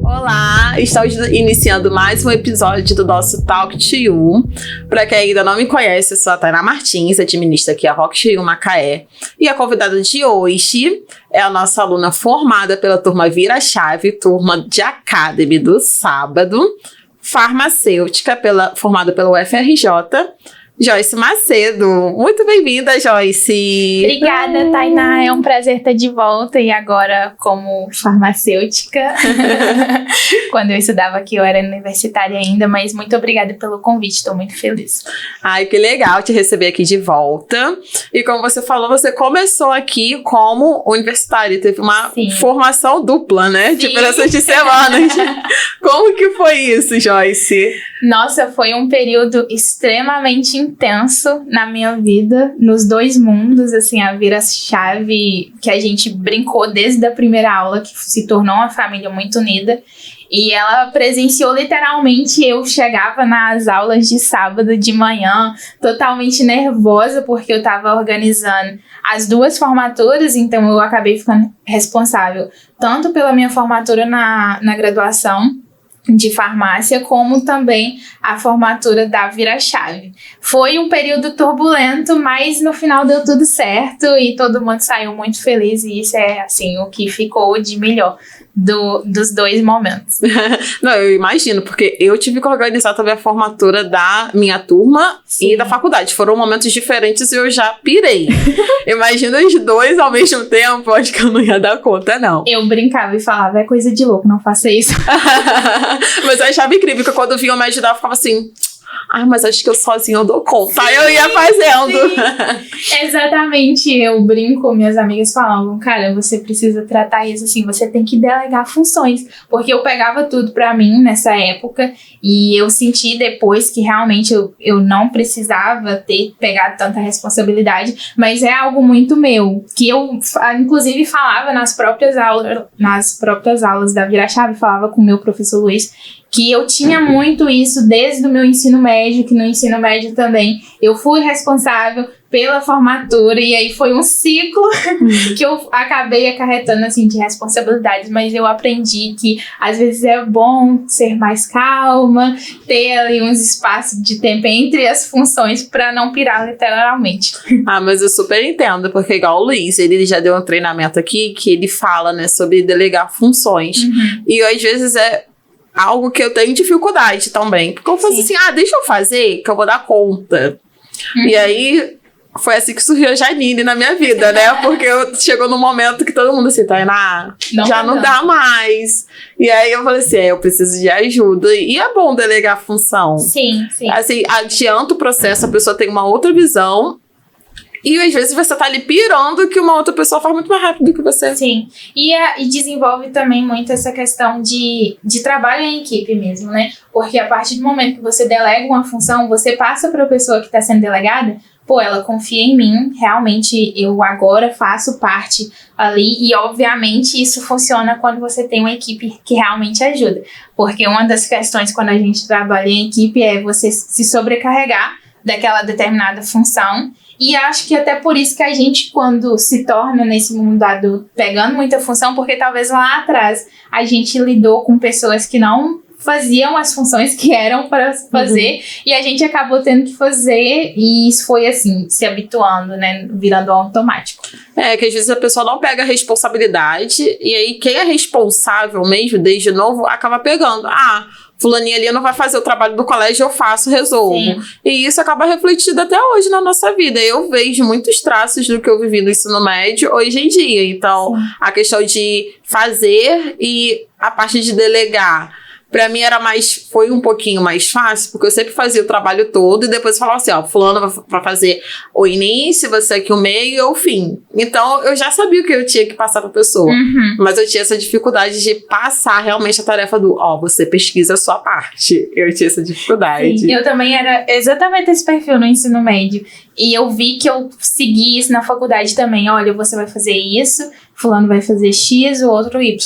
Olá, estamos iniciando mais um episódio do nosso Talk to You. Para quem ainda não me conhece, eu sou a Tainá Martins, administro aqui a Rock to You Macaé. E a convidada de hoje é a nossa aluna formada pela turma Vira-Chave, turma de Academy do sábado, farmacêutica, formada pela UFRJ, Joyce Macedo. Muito bem-vinda, Joyce. Obrigada, Tainá. É um prazer estar de volta e agora como farmacêutica. Quando eu estudava aqui, eu era universitária ainda, mas muito obrigada pelo convite, estou muito feliz. Ai, que legal te receber aqui de volta. E como você falou, você começou aqui como universitária, teve uma formação dupla, né? Diferença de semanas. Como que foi isso, Joyce? Nossa, foi um período extremamente intenso na minha vida, nos dois mundos, assim, a vira-chave que a gente brincou desde a primeira aula, que se tornou uma família muito unida. E ela presenciou literalmente, eu chegava nas aulas de sábado de manhã totalmente nervosa, porque eu estava organizando as duas formaturas, então eu acabei ficando responsável tanto pela minha formatura na graduação de farmácia, como também a formatura da Vira-Chave. Foi um período turbulento, mas no final deu tudo certo e todo mundo saiu muito feliz, e isso é, assim, o que ficou de melhor dos dois momentos. Não, eu imagino, porque eu tive que organizar também a formatura da minha turma e da faculdade. Foram momentos diferentes e eu já pirei. Imagina os dois ao mesmo tempo, acho que eu não ia dar conta, não. Eu brincava e falava, é coisa de louco, não faça isso. Mas eu achava incrível, que quando vinham me ajudar, eu ficava assim... mas acho que eu sozinha eu dou conta. Aí eu ia fazendo. Exatamente. Eu brinco, minhas amigas falavam, cara, você precisa tratar isso assim, você tem que delegar funções. Porque eu pegava tudo pra mim nessa época e eu senti depois que realmente eu não precisava ter pegado tanta responsabilidade, mas é algo muito meu, que eu inclusive falava nas próprias aulas da Vira-Chave, falava com o meu professor Luiz, que eu tinha muito isso desde o meu ensino médio, que no ensino médio também eu fui responsável pela formatura, e aí foi um ciclo que eu acabei acarretando, assim, de responsabilidades, mas eu aprendi que às vezes é bom ser mais calma, ter ali uns espaços de tempo entre as funções para não pirar literalmente. Mas eu super entendo, porque igual o Luiz, ele já deu um treinamento aqui que ele fala, né, sobre delegar funções, e às vezes é algo que eu tenho dificuldade também. Porque eu faço assim, deixa eu fazer, que eu vou dar conta. E aí, foi assim que surgiu a Janine na minha vida, né? Porque chegou num momento que todo mundo assim, Tainá, já não dá mais. E aí eu falei assim, eu preciso de ajuda. E é bom delegar a função. Sim. Assim, adianta o processo, a pessoa tem uma outra visão. E às vezes você tá ali pirando que uma outra pessoa faz muito mais rápido do que você. Sim. E desenvolve também muito essa questão de trabalho em equipe mesmo, né? Porque a partir do momento que você delega uma função, você passa para a pessoa que está sendo delegada, ela confia em mim, realmente eu agora faço parte ali, e obviamente isso funciona quando você tem uma equipe que realmente ajuda. Porque uma das questões quando a gente trabalha em equipe é você se sobrecarregar daquela determinada função. E acho que até por isso que a gente, quando se torna nesse mundo adulto, pegando muita função, porque talvez lá atrás a gente lidou com pessoas que não faziam as funções que eram para fazer, e a gente acabou tendo que fazer, e isso foi assim, se habituando, né, virando automático. Que às vezes a pessoa não pega a responsabilidade, e aí quem é responsável mesmo, desde novo, acaba pegando. Fulaninha ali não vai fazer o trabalho do colégio, eu faço, resolvo. Sim. E isso acaba refletido até hoje na nossa vida. Eu vejo muitos traços do que eu vivi no ensino médio hoje em dia. Então, a questão de fazer e a parte de delegar, pra mim foi um pouquinho mais fácil, porque eu sempre fazia o trabalho todo e depois eu falava assim, fulano vai fazer o início, você aqui o meio e o fim. Então, eu já sabia o que eu tinha que passar pra pessoa. Mas eu tinha essa dificuldade de passar realmente a tarefa do, você pesquisa a sua parte. Eu tinha essa dificuldade. Sim, eu também era exatamente esse perfil no ensino médio. E eu vi que eu segui isso na faculdade também. Olha, você vai fazer isso, fulano vai fazer X, o outro Y.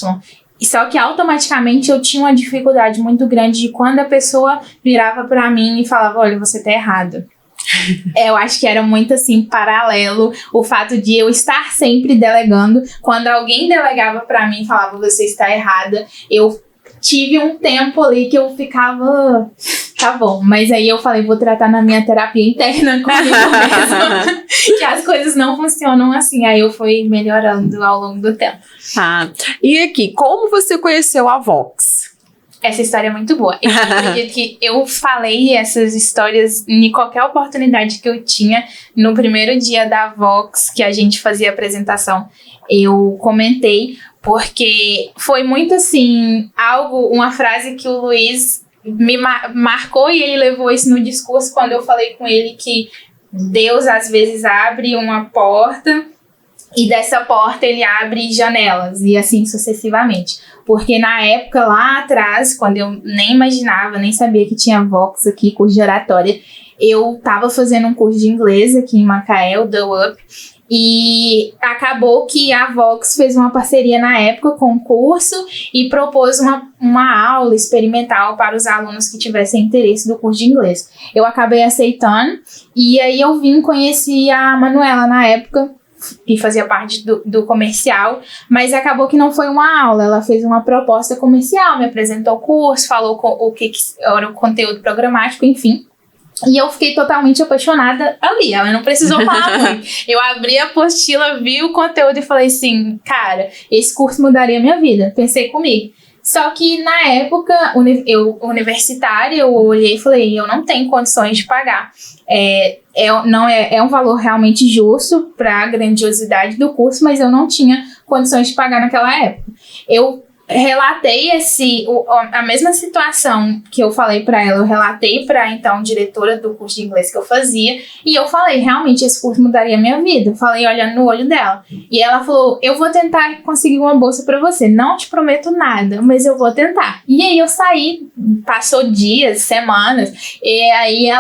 E só que automaticamente eu tinha uma dificuldade muito grande de quando a pessoa virava pra mim e falava, olha, você tá errado. Eu acho que era muito assim, paralelo o fato de eu estar sempre delegando. Quando alguém delegava pra mim e falava, você está errada, eu tive um tempo ali que eu ficava, tá bom, mas aí eu falei, vou tratar na minha terapia interna comigo mesma, que as coisas não funcionam assim. Aí eu fui melhorando ao longo do tempo. E aqui, como você conheceu a Vox? Essa história é muito boa. Eu acredito que eu falei essas histórias em qualquer oportunidade que eu tinha. No primeiro dia da Vox, que a gente fazia a apresentação, eu comentei, porque foi muito assim, uma frase que o Luiz me marcou e ele levou isso no discurso quando eu falei com ele que Deus às vezes abre uma porta e dessa porta ele abre janelas e assim sucessivamente. Porque na época, lá atrás, quando eu nem imaginava, nem sabia que tinha Vox aqui, curso de oratória, eu tava fazendo um curso de inglês aqui em Macaé, o The Up, e acabou que a Vox fez uma parceria na época com o curso e propôs uma aula experimental para os alunos que tivessem interesse do curso de inglês. Eu acabei aceitando e aí eu conheci a Manuela na época, e fazia parte do comercial, mas acabou que não foi uma aula, ela fez uma proposta comercial, me apresentou o curso, falou o que era o conteúdo programático, enfim. E eu fiquei totalmente apaixonada ali, ela não precisou falar muito. Eu abri a apostila, vi o conteúdo e falei assim, cara, esse curso mudaria a minha vida, pensei comigo. Só que na época, universitária, eu olhei e falei, eu não tenho condições de pagar. É um valor realmente justo para a grandiosidade do curso, mas eu não tinha condições de pagar naquela época. Eu relatei a mesma situação que eu falei para ela, eu relatei para então diretora do curso de inglês que eu fazia, e eu falei, realmente esse curso mudaria a minha vida. Eu falei olhando no olho dela. E ela falou, eu vou tentar conseguir uma bolsa para você, não te prometo nada, mas eu vou tentar. E aí eu saí, passou dias, semanas, e aí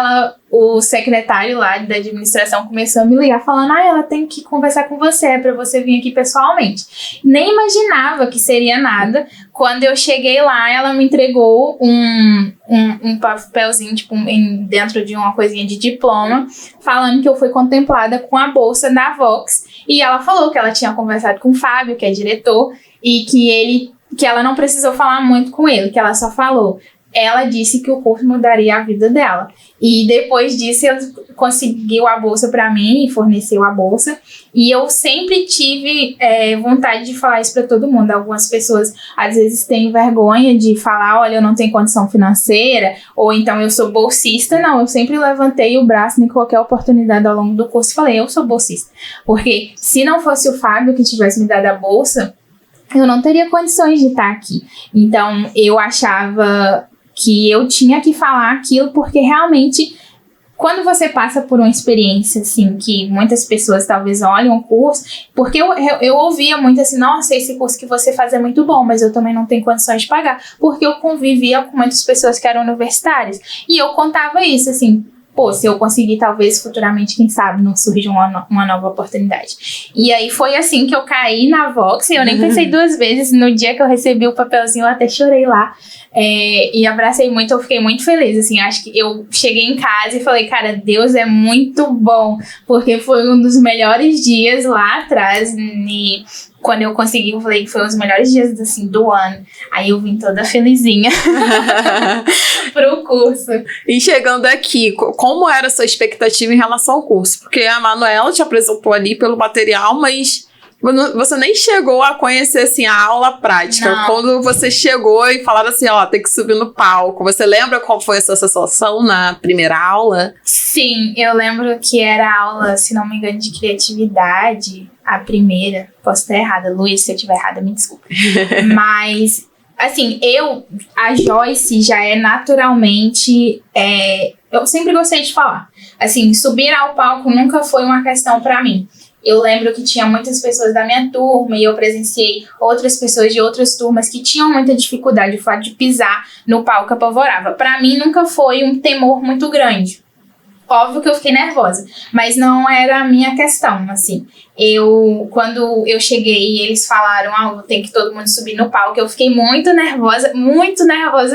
o secretário lá da administração começou a me ligar falando, ela tem que conversar com você, pra você vir aqui pessoalmente. Nem imaginava que seria nada. Quando eu cheguei lá, ela me entregou um papelzinho, tipo, dentro de uma coisinha de diploma, falando que eu fui contemplada com a bolsa da Vox. E ela falou que ela tinha conversado com o Fábio, que é diretor, e que ela não precisou falar muito com ele, que ela só falou. Ela disse que o curso mudaria a vida dela. E depois disso, ele conseguiu a bolsa para mim e forneceu a bolsa. E eu sempre tive vontade de falar isso para todo mundo. Algumas pessoas, às vezes, têm vergonha de falar, olha, eu não tenho condição financeira, ou então eu sou bolsista. Não, eu sempre levantei o braço em qualquer oportunidade ao longo do curso e falei, eu sou bolsista. Porque se não fosse o Fábio que tivesse me dado a bolsa, eu não teria condições de estar aqui. Então, eu achava que eu tinha que falar aquilo, porque realmente, quando você passa por uma experiência, assim, que muitas pessoas talvez olham o curso, porque eu ouvia muito assim, nossa, esse curso que você faz é muito bom, mas eu também não tenho condições de pagar, porque eu convivia com muitas pessoas que eram universitárias, e eu contava isso, assim, se eu conseguir, talvez, futuramente, quem sabe, não surge uma nova oportunidade. E aí foi assim que eu caí na Vox, e eu nem pensei duas vezes. No dia que eu recebi o papelzinho, eu até chorei lá. E abracei muito, eu fiquei muito feliz, assim, acho que eu cheguei em casa e falei, cara, Deus é muito bom, porque foi um dos melhores dias lá atrás, quando eu consegui, eu falei que foi um dos melhores dias, assim, do ano. Aí eu vim toda felizinha pro curso. E chegando aqui, como era a sua expectativa em relação ao curso? Porque a Manuela te apresentou ali pelo material, mas você nem chegou a conhecer, assim, a aula prática. Não. Quando você chegou e falaram assim, tem que subir no palco. Você lembra qual foi essa sensação na primeira aula? Sim, eu lembro que era aula, se não me engano, de criatividade, a primeira. Posso estar errada, Luiz, se eu estiver errada, me desculpe. Mas, assim, a Joyce já é naturalmente... eu sempre gostei de falar. Assim, subir ao palco nunca foi uma questão pra mim. Eu lembro que tinha muitas pessoas da minha turma e eu presenciei outras pessoas de outras turmas que tinham muita dificuldade. O fato de pisar no palco apavorava. Pra mim, nunca foi um temor muito grande. Óbvio que eu fiquei nervosa, mas não era a minha questão, assim. Quando eu cheguei e eles falaram, tem que todo mundo subir no palco, eu fiquei muito nervosa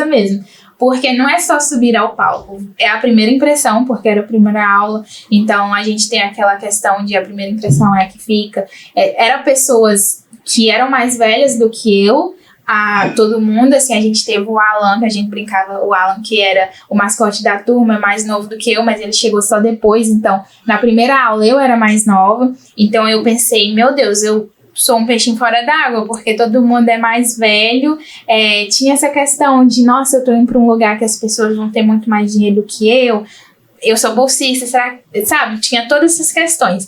mesmo. porque não é só subir ao palco, é a primeira impressão, porque era a primeira aula, então a gente tem aquela questão de a primeira impressão é a que fica. Eram pessoas que eram mais velhas do que eu, todo mundo, assim, a gente teve o Alan, que a gente brincava, o Alan que era o mascote da turma, mais novo do que eu, mas ele chegou só depois, então na primeira aula eu era mais nova, então eu pensei, meu Deus, eu sou um peixinho fora d'água, porque todo mundo é mais velho. Tinha essa questão de, nossa, eu tô indo pra um lugar que as pessoas vão ter muito mais dinheiro do que eu sou bolsista, será? Sabe? Tinha todas essas questões.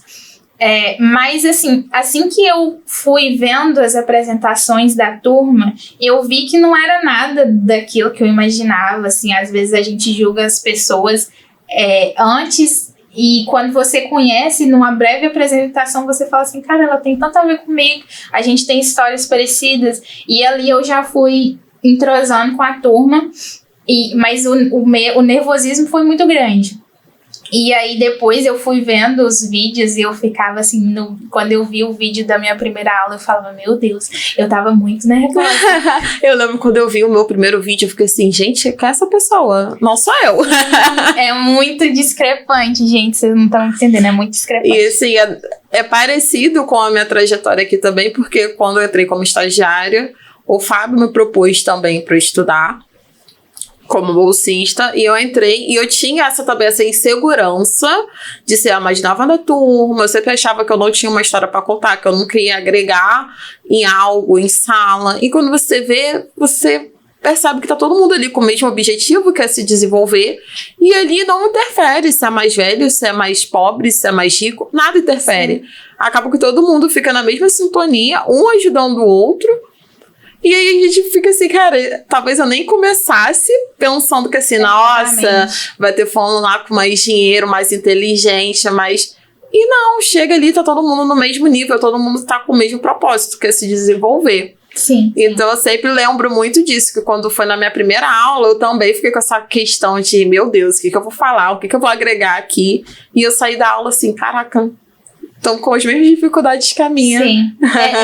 Mas assim que eu fui vendo as apresentações da turma, eu vi que não era nada daquilo que eu imaginava, assim, às vezes a gente julga as pessoas antes. E quando você conhece, numa breve apresentação, você fala assim, cara, ela tem tanto a ver comigo, a gente tem histórias parecidas. E ali eu já fui entrosando com a turma, mas o nervosismo foi muito grande. E aí depois eu fui vendo os vídeos e eu ficava assim, quando eu vi o vídeo da minha primeira aula, eu falava, meu Deus, eu tava muito nervosa. Eu lembro quando eu vi o meu primeiro vídeo, eu fiquei assim, gente, quem é essa pessoa? Não sou eu. É muito discrepante, gente, vocês não estão entendendo, é muito discrepante. E assim, é parecido com a minha trajetória aqui também, porque quando eu entrei como estagiária, o Fábio me propôs também para estudar como bolsista, e eu entrei, e eu tinha essa insegurança de ser a mais nova da turma. Eu sempre achava que eu não tinha uma história para contar, que eu não queria agregar em algo, em sala, e quando você vê, você percebe que tá todo mundo ali com o mesmo objetivo, que é se desenvolver, e ali não interfere se é mais velho, se é mais pobre, se é mais rico, nada interfere. Sim. Acaba que todo mundo fica na mesma sintonia, um ajudando o outro. E aí a gente fica assim, cara, talvez eu nem começasse pensando que assim, nossa, vai ter fulano lá com mais dinheiro, mais inteligente, mais... E não, chega ali, tá todo mundo no mesmo nível, todo mundo tá com o mesmo propósito, que é se desenvolver. Sim. Então eu sempre lembro muito disso, que quando foi na minha primeira aula, eu também fiquei com essa questão de, meu Deus, o que eu vou falar, o que eu vou agregar aqui? E eu saí da aula assim, caraca... Estão com as mesmas dificuldades que a minha. Sim,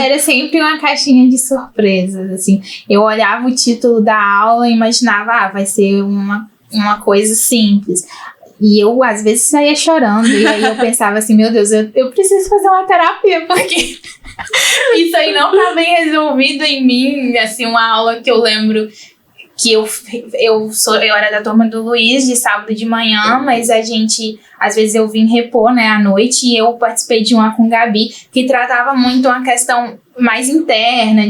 era sempre uma caixinha de surpresas, assim. Eu olhava o título da aula e imaginava, vai ser uma coisa simples. E eu, às vezes, saía chorando. E aí eu pensava assim, meu Deus, eu preciso fazer uma terapia, porque isso aí não tá bem resolvido em mim. Assim, uma aula que eu lembro... que eu era da turma do Luiz, de sábado de manhã, mas a gente, às vezes eu vim repor, né, à noite, e eu participei de uma com Gabi, que tratava muito uma questão mais interna,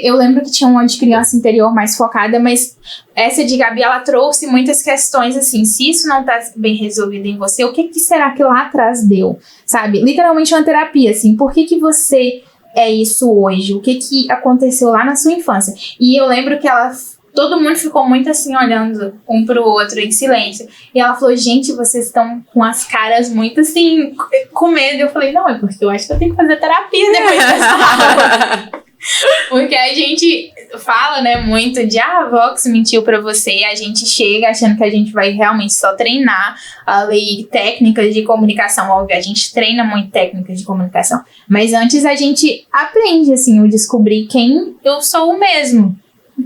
eu lembro que tinha uma de criança interior mais focada, mas essa de Gabi, ela trouxe muitas questões, assim, se isso não tá bem resolvido em você, o que será que lá atrás deu, sabe? Literalmente uma terapia, assim, por que você... é isso hoje? O que aconteceu lá na sua infância? E eu lembro que todo mundo ficou muito assim, olhando um pro outro em silêncio. E ela falou, gente, vocês estão com as caras muito assim, com medo. Eu falei, não, é porque eu acho que eu tenho que fazer terapia depois dessa aula. Porque a gente fala, né, muito de a Vox mentiu pra você, e a gente chega achando que a gente vai realmente só treinar ali técnicas de comunicação. Óbvio, a gente treina muito técnicas de comunicação, mas antes a gente aprende, assim, eu descobri quem eu sou mesmo.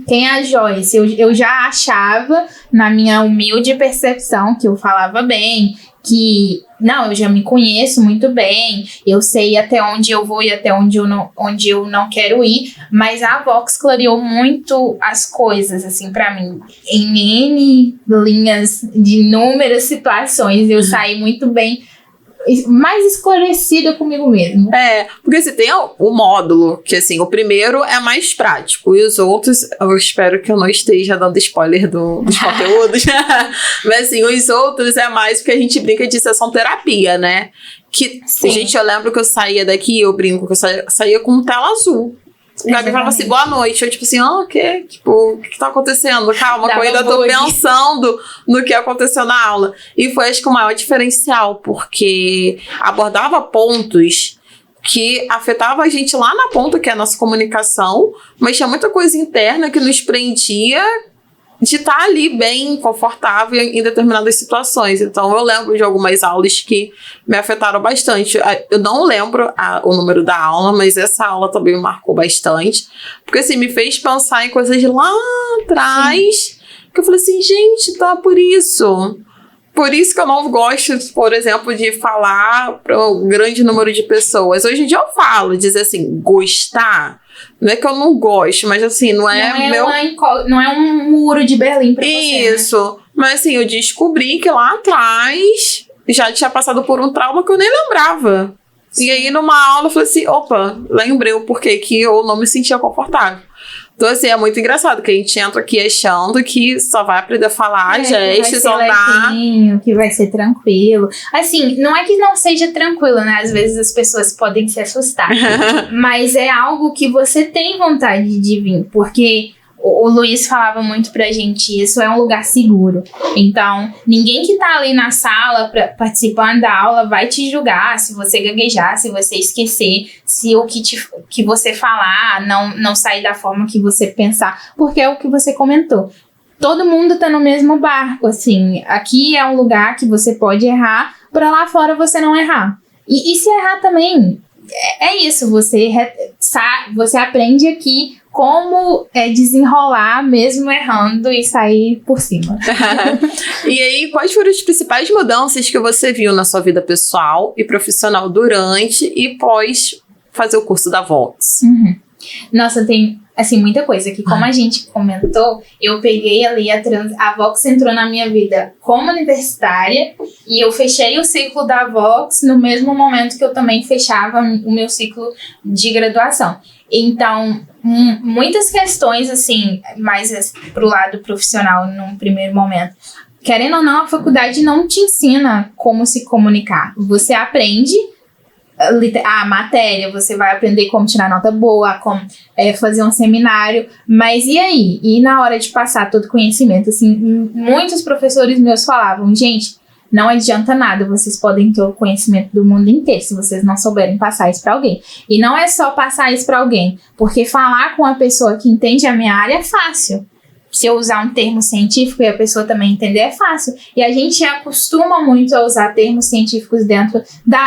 Quem é a Joyce? Eu já achava, na minha humilde percepção, que eu falava bem, que, não, eu já me conheço muito bem, eu sei até onde eu vou e até onde eu não quero ir, mas a Vox clareou muito as coisas, assim, pra mim. Em N linhas de inúmeras situações, eu saí muito bem, mais esclarecida comigo mesmo. Porque você tem o módulo, que assim, o primeiro é mais prático, e os outros, eu espero que eu não esteja dando spoiler dos conteúdos, mas assim, os outros é mais porque a gente brinca de sessão terapia, né? Que, gente, eu lembro que eu saía daqui, eu brinco que eu saía com tela azul. O Gabi falava assim, boa noite. Eu, tipo assim, o quê? Tipo, o que tá acontecendo? Calma, eu ainda tô pensando no que aconteceu na aula. E foi, acho que, o maior diferencial, porque abordava pontos que afetavam a gente lá na ponta, que é a nossa comunicação, mas tinha muita coisa interna que nos prendia de estar ali bem confortável em determinadas situações. Então, eu lembro de algumas aulas que me afetaram bastante. Eu não lembro o número da aula, mas essa aula também me marcou bastante. Porque, assim, me fez pensar em coisas lá atrás. Sim. Porque eu falei assim, gente, então é por isso. Por isso que eu não gosto, por exemplo, de falar para um grande número de pessoas. Hoje em dia eu falo, dizer assim, gostar. Não é que eu não gosto, mas assim, não é não é um muro de Berlim pra você. Isso. Né? Mas assim, eu descobri que lá atrás já tinha passado por um trauma que eu nem lembrava. Sim. E aí, numa aula, eu falei assim, opa, lembrei o porquê que eu não me sentia confortável. Então, assim, é muito engraçado que a gente entra aqui achando que só vai aprender a falar gestos, andar. Que vai ser tranquilo. Assim, não é que não seja tranquilo, né? Às vezes as pessoas podem se assustar. Mas é algo que você tem vontade de vir. Porque o Luiz falava muito pra gente, isso é um lugar seguro. Então, ninguém que tá ali na sala participando da aula vai te julgar se você gaguejar, se você esquecer, se o que você falar não sair da forma que você pensar. Porque é o que você comentou. Todo mundo tá no mesmo barco, assim. Aqui é um lugar que você pode errar, pra lá fora você não errar. E se errar também, é isso. Você aprende aqui como desenrolar mesmo errando e sair por cima. E aí, quais foram as principais mudanças que você viu na sua vida pessoal e profissional durante e pós fazer o curso da Vox? Nossa, tem, assim, muita coisa que, como a gente comentou, eu peguei ali a Vox entrou na minha vida como universitária e eu fechei o ciclo da Vox no mesmo momento que eu também fechava o meu ciclo de graduação. Então, muitas questões, assim, mais pro lado profissional num primeiro momento. Querendo ou não, a faculdade não te ensina como se comunicar. Você aprende a matéria, você vai aprender como tirar nota boa, como fazer um seminário, mas e aí? E na hora de passar todo o conhecimento, assim, muitos professores meus falavam, gente, não adianta nada, vocês podem ter o conhecimento do mundo inteiro se vocês não souberem passar isso para alguém. E não é só passar isso para alguém, porque falar com a pessoa que entende a minha área é fácil. Se eu usar um termo científico e a pessoa também entender, é fácil. E a gente acostuma muito a usar termos científicos dentro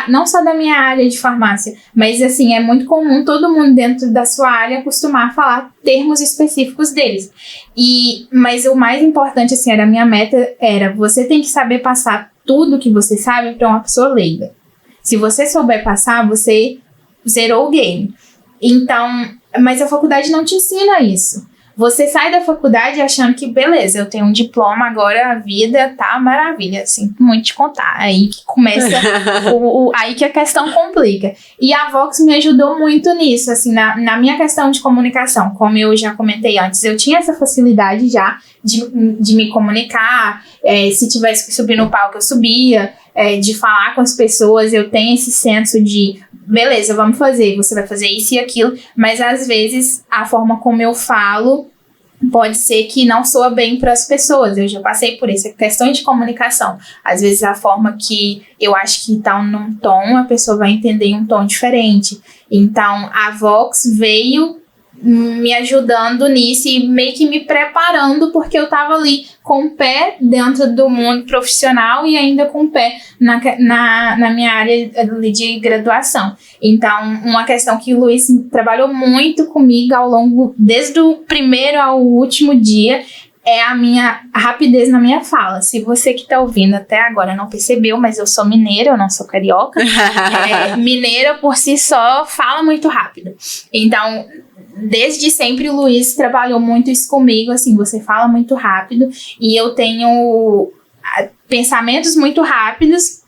não só da minha área de farmácia, mas assim, é muito comum todo mundo dentro da sua área acostumar a falar termos específicos deles. Mas o mais importante, assim, a minha meta era, você tem que saber passar tudo que você sabe para uma pessoa leiga. Se você souber passar, você zerou o game. Então, mas a faculdade não te ensina isso. Você sai da faculdade achando que, beleza, eu tenho um diploma, agora a vida tá maravilha. Sinto muito te contar. Aí que começa, aí que a questão complica. E a Vox me ajudou muito nisso, assim, na minha questão de comunicação. Como eu já comentei antes, eu tinha essa facilidade já de me comunicar. Se tivesse que subir no palco, eu subia. De falar com as pessoas, eu tenho esse senso de... Beleza, vamos fazer, você vai fazer isso e aquilo, mas às vezes a forma como eu falo pode ser que não soa bem para as pessoas. Eu já passei por isso, é questão de comunicação. Às vezes a forma que eu acho que tá num tom, a pessoa vai entender em um tom diferente. Então a Vox veio me ajudando nisso e meio que me preparando, porque eu tava ali com o pé dentro do mundo profissional e ainda com o pé na minha área de graduação. Então, uma questão que o Luiz trabalhou muito comigo ao longo, desde o primeiro ao último dia, é a minha rapidez na minha fala. Se você que tá ouvindo até agora não percebeu, mas eu sou mineira, eu não sou carioca. Mineira, por si só, fala muito rápido. Então, desde sempre o Luiz trabalhou muito isso comigo, assim, você fala muito rápido e eu tenho pensamentos muito rápidos.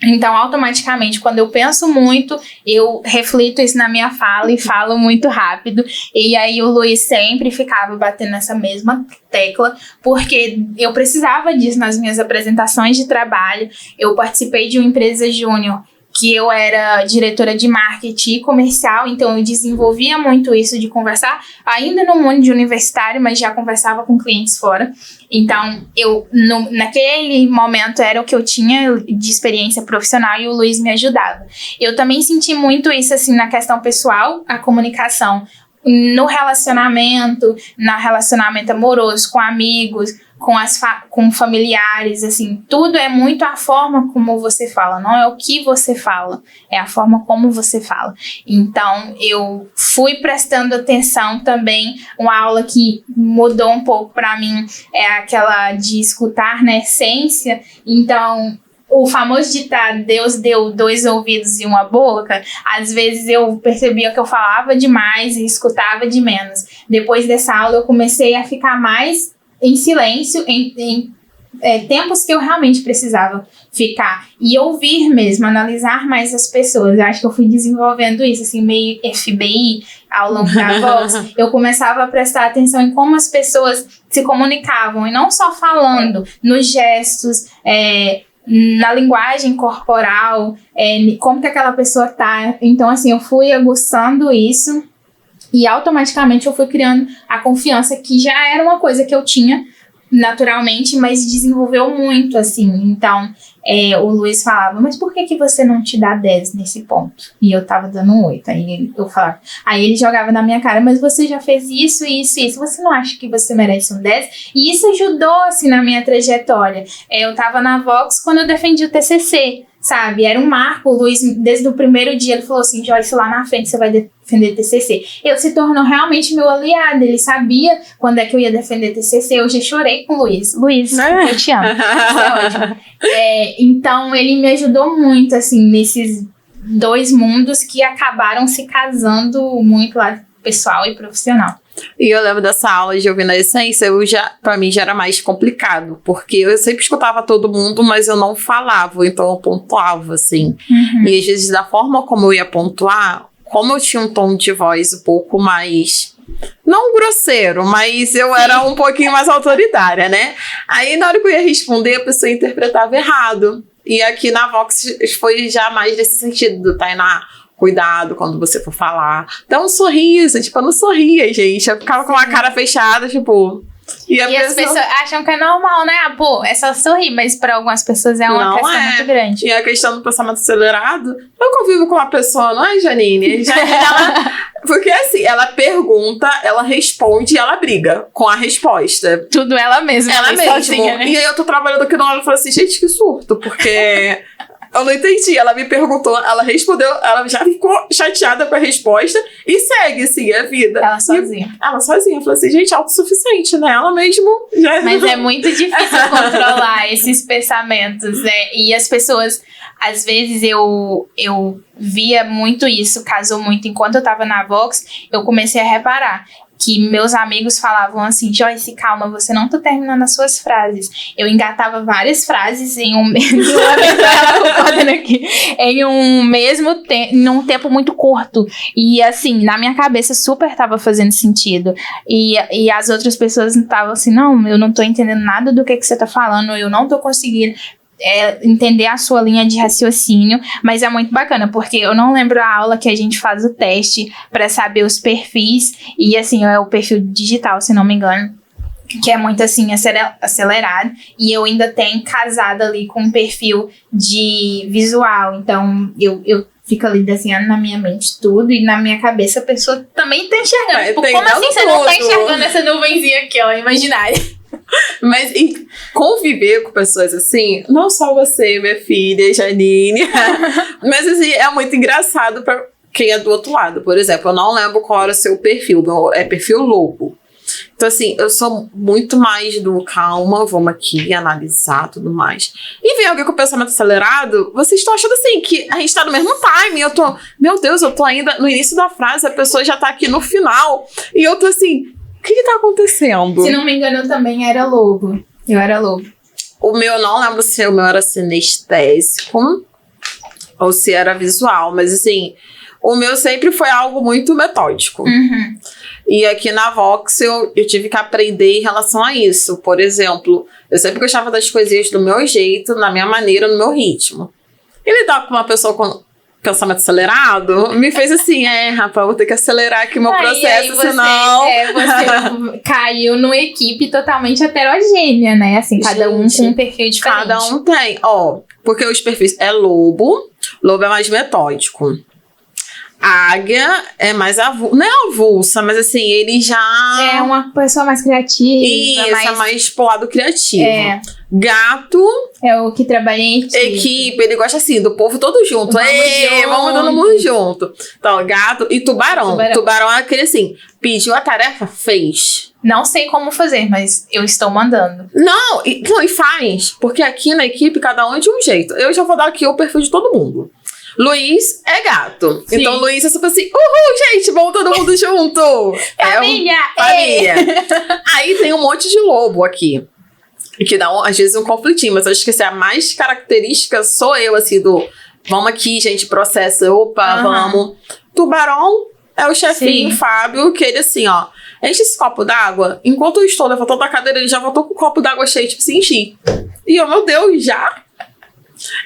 Então, automaticamente, quando eu penso muito, eu reflito isso na minha fala e falo muito rápido. E aí, o Luiz sempre ficava batendo nessa mesma tecla, porque eu precisava disso nas minhas apresentações de trabalho. Eu participei de uma empresa júnior que eu era diretora de marketing e comercial, então eu desenvolvia muito isso de conversar, ainda no mundo de universitário, mas já conversava com clientes fora. Então, naquele momento era o que eu tinha de experiência profissional e o Luiz me ajudava. Eu também senti muito isso, assim, na questão pessoal, a comunicação no relacionamento amoroso, com amigos, com familiares, assim, tudo é muito a forma como você fala, não é o que você fala, é a forma como você fala. Então, eu fui prestando atenção também, uma aula que mudou um pouco para mim, é aquela de escutar na essência. Então, o famoso ditado, Deus deu 2 ouvidos e 1 boca, às vezes eu percebia que eu falava demais e escutava de menos. Depois dessa aula, eu comecei a ficar mais em silêncio, em tempos que eu realmente precisava ficar. E ouvir mesmo, analisar mais as pessoas. Eu acho que eu fui desenvolvendo isso, assim, meio FBI ao longo da Vox. Eu começava a prestar atenção em como as pessoas se comunicavam, e não só falando, nos gestos, na linguagem corporal, como que aquela pessoa tá. Então, assim, eu fui aguçando isso e automaticamente eu fui criando a confiança, que já era uma coisa que eu tinha naturalmente, mas desenvolveu muito, assim. Então, o Luiz falava, mas por que você não te dá 10 nesse ponto? E eu tava dando 8. Aí eu falava, aí ele jogava na minha cara, mas você já fez isso, isso, isso. Você não acha que você merece um 10? E isso ajudou, assim, na minha trajetória. Eu tava na Vox quando eu defendi o TCC, sabe? Era um marco. O Luiz, desde o primeiro dia, ele falou assim, Joyce, lá na frente você vai defender TCC. Ele se tornou realmente meu aliado. Ele sabia quando é que eu ia defender TCC. Eu já chorei com o Luiz. Luiz, eu te amo. Isso é ótimo. Então, ele me ajudou muito, assim, nesses 2 mundos que acabaram se casando muito, lá pessoal e profissional. E eu lembro dessa aula de ouvir na essência, pra mim já era mais complicado, porque eu sempre escutava todo mundo, mas eu não falava, então eu pontuava, assim. Uhum. E às vezes, da forma como eu ia pontuar, como eu tinha um tom de voz um pouco mais, não grosseiro, mas eu era um pouquinho mais autoritária, né? Aí na hora que eu ia responder, a pessoa interpretava errado. E aqui na Vox foi já mais nesse sentido, do Tainá, cuidado quando você for falar. Dá um sorriso, tipo, eu não sorria, gente. Eu ficava com a cara fechada, tipo... E as pessoas acham que é normal, né? Pô, é só sorrir, mas para algumas pessoas é uma questão muito grande. E a questão do pensamento acelerado, eu convivo com uma pessoa, não é, Janine? Janine, porque assim, ela pergunta, ela responde e ela briga com a resposta. Tudo ela mesma. Ela mesma. Sozinha, né? E aí eu tô trabalhando aqui na hora e falo assim, gente, que surto, porque... Eu não entendi, ela me perguntou, ela respondeu, ela já ficou chateada com a resposta e segue, assim, a vida. Ela sozinha. Ela sozinha, falou assim, gente, autossuficiente, né? Ela mesmo já... Mas é muito difícil controlar esses pensamentos, né? E as pessoas, às vezes eu via muito isso, casou muito. Enquanto eu tava na Vox, eu comecei a reparar que meus amigos falavam assim, Joyce, calma, você não tá terminando as suas frases. Eu engatava várias frases em um num tempo muito curto. E assim, na minha cabeça super tava fazendo sentido. E as outras pessoas estavam assim, não, eu não tô entendendo nada do que você tá falando, eu não tô conseguindo entender a sua linha de raciocínio, mas é muito bacana, porque eu não lembro a aula que a gente faz o teste para saber os perfis, e assim, é o perfil digital, se não me engano, que é muito assim, acelerado, e eu ainda tenho casado ali com um perfil de visual, então eu fico ali desenhando na minha mente tudo, e na minha cabeça a pessoa também tá enxergando. Tipo, como assim você não tá enxergando essa nuvenzinha aqui, ó, imaginária? Mas e conviver com pessoas assim, não só você, minha filha, Janine, mas assim, é muito engraçado pra quem é do outro lado. Por exemplo, eu não lembro qual era o seu perfil, é perfil lobo. Então assim, eu sou muito mais do calma, vamos aqui analisar tudo mais. E vem alguém com o pensamento acelerado, vocês estão achando assim, que a gente tá no mesmo time, meu Deus, eu tô ainda no início da frase, a pessoa já tá aqui no final, e eu tô assim... O que tá acontecendo? Se não me engano, eu também era lobo. Eu era lobo. O meu, não lembro se o meu era sinestésico ou se era visual, mas assim, o meu sempre foi algo muito metódico. Uhum. E aqui na Vox eu tive que aprender em relação a isso. Por exemplo, eu sempre gostava das coisinhas do meu jeito, na minha maneira, no meu ritmo. E lidar com uma pessoa com pensamento acelerado, me fez assim, rapaz, vou ter que acelerar aqui meu processo, senão... Você caiu numa equipe totalmente heterogênea, né? Assim, cada um com um perfil diferente. Cada um tem, porque os perfis lobo é mais metódico. A Águia é mais avulsa. Não é avulsa, mas assim, ele já... É uma pessoa mais criativa. Isso, é mais pro lado criativo. Gato... É o que trabalha em equipe. Ele gosta assim, do povo todo junto. Vamos todo mundo junto. Então, gato e tubarão. Tubarão é aquele assim, pediu a tarefa, fez. Não sei como fazer, mas eu estou mandando. Não, e faz. Porque aqui na equipe, cada um é de um jeito. Eu já vou dar aqui o perfil de todo mundo. Luiz é gato. Sim. Então, Luiz é super assim, uhul, gente, vamos todo mundo junto. Família! Família. Aí tem um monte de lobo aqui. Que dá, às vezes, um conflitinho. Mas eu acho que assim, a mais característica sou eu, assim, do... Vamos aqui, gente, processa. Opa, vamos. Tubarão é o chefinho, Fábio, que ele assim, ó... Enche esse copo d'água. Enquanto eu estou levantando a cadeira, ele já voltou com o copo d'água cheio, tipo assim, enchi. E eu, meu Deus, já...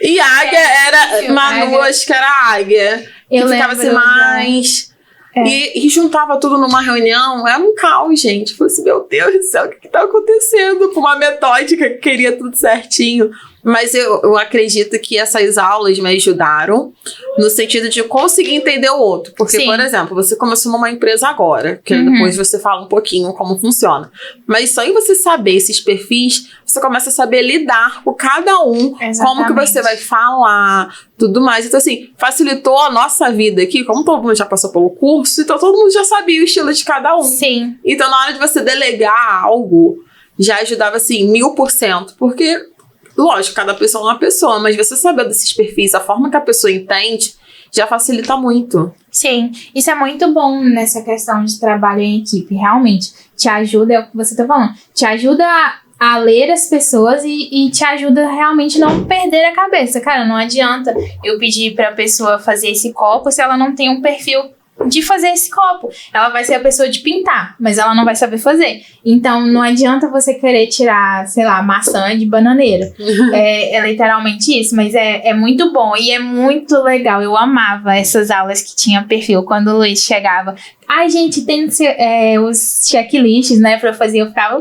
E a águia era... Manu, acho que era a águia. Que ficava assim, mais... E juntava tudo numa reunião. Era um caos, gente. Eu falei assim, meu Deus do céu, o que tá acontecendo? Com uma metódica que queria tudo certinho. Mas eu acredito que essas aulas me ajudaram no sentido de conseguir entender o outro. Porque, por exemplo, você começou numa empresa agora, que depois você fala um pouquinho como funciona. Mas só em você saber esses perfis, você começa a saber lidar com cada um, como que você vai falar, tudo mais. Então, assim, facilitou a nossa vida aqui, como todo mundo já passou pelo curso, então todo mundo já sabia o estilo de cada um. Sim. Então, na hora de você delegar algo, já ajudava, assim, 1000%. Porque... Lógico, cada pessoa é uma pessoa, mas você saber desses perfis, a forma que a pessoa entende, já facilita muito. Sim, isso é muito bom nessa questão de trabalho em equipe, realmente. Te ajuda, é o que você tá falando, te ajuda a ler as pessoas e te ajuda realmente não perder a cabeça. Cara, não adianta eu pedir pra pessoa fazer esse copo se ela não tem um perfil de fazer esse copo. Ela vai ser a pessoa de pintar, mas ela não vai saber fazer. Então, não adianta você querer tirar, sei lá, maçã de bananeira. É literalmente isso, mas é muito bom e é muito legal. Eu amava essas aulas que tinha perfil. Quando o Luiz chegava, ai, gente, tem os checklists, né, pra fazer. Eu ficava,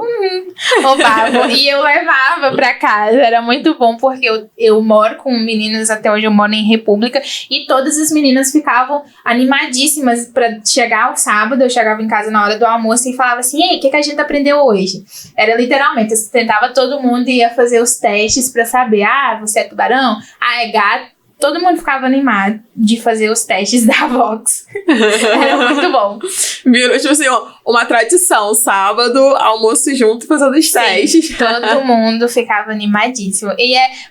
roubava. E eu levava pra casa. Era muito bom, porque eu moro com meninas, até hoje eu moro em República, e todas as meninas ficavam animadíssimas pra chegar ao sábado. Eu chegava em casa na hora do almoço e falava assim, ei, o que a gente aprendeu hoje? Era literalmente, eu sentava todo mundo e ia fazer os testes pra saber, você é tubarão? É gato? Todo mundo ficava animado de fazer os testes da Vox. Era muito bom. Virou, tipo assim, uma tradição. Sábado, almoço junto, fazendo os testes. Todo mundo ficava animadíssimo.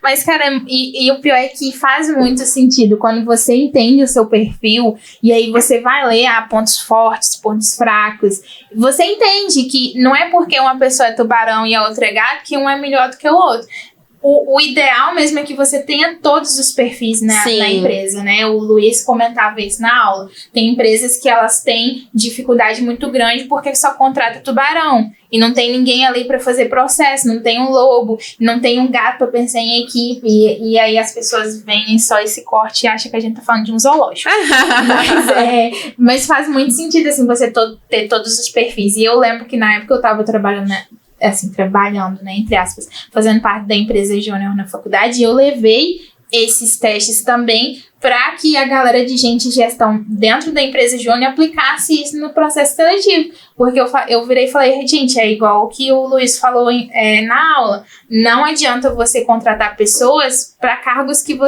Mas, cara, e o pior é que faz muito sentido quando você entende o seu perfil e aí você vai ler pontos fortes, pontos fracos. Você entende que não é porque uma pessoa é tubarão e a outra é gato que um é melhor do que o outro. O ideal mesmo é que você tenha todos os perfis na empresa, né? O Luiz comentava isso na aula. Tem empresas que elas têm dificuldade muito grande porque só contrata tubarão. E não tem ninguém ali para fazer processo, não tem um lobo, não tem um gato para pensar em equipe. E aí as pessoas veem só esse corte e acham que a gente tá falando de um zoológico. Mas faz muito sentido, assim, você ter todos os perfis. E eu lembro que na época eu tava trabalhando, né, entre aspas, fazendo parte da empresa júnior na faculdade, e eu levei esses testes também para que a galera de gente de gestão dentro da empresa júnior aplicasse isso no processo seletivo. Porque eu virei e falei, gente, é igual o que o Luiz falou na aula. Não adianta você contratar pessoas para cargos que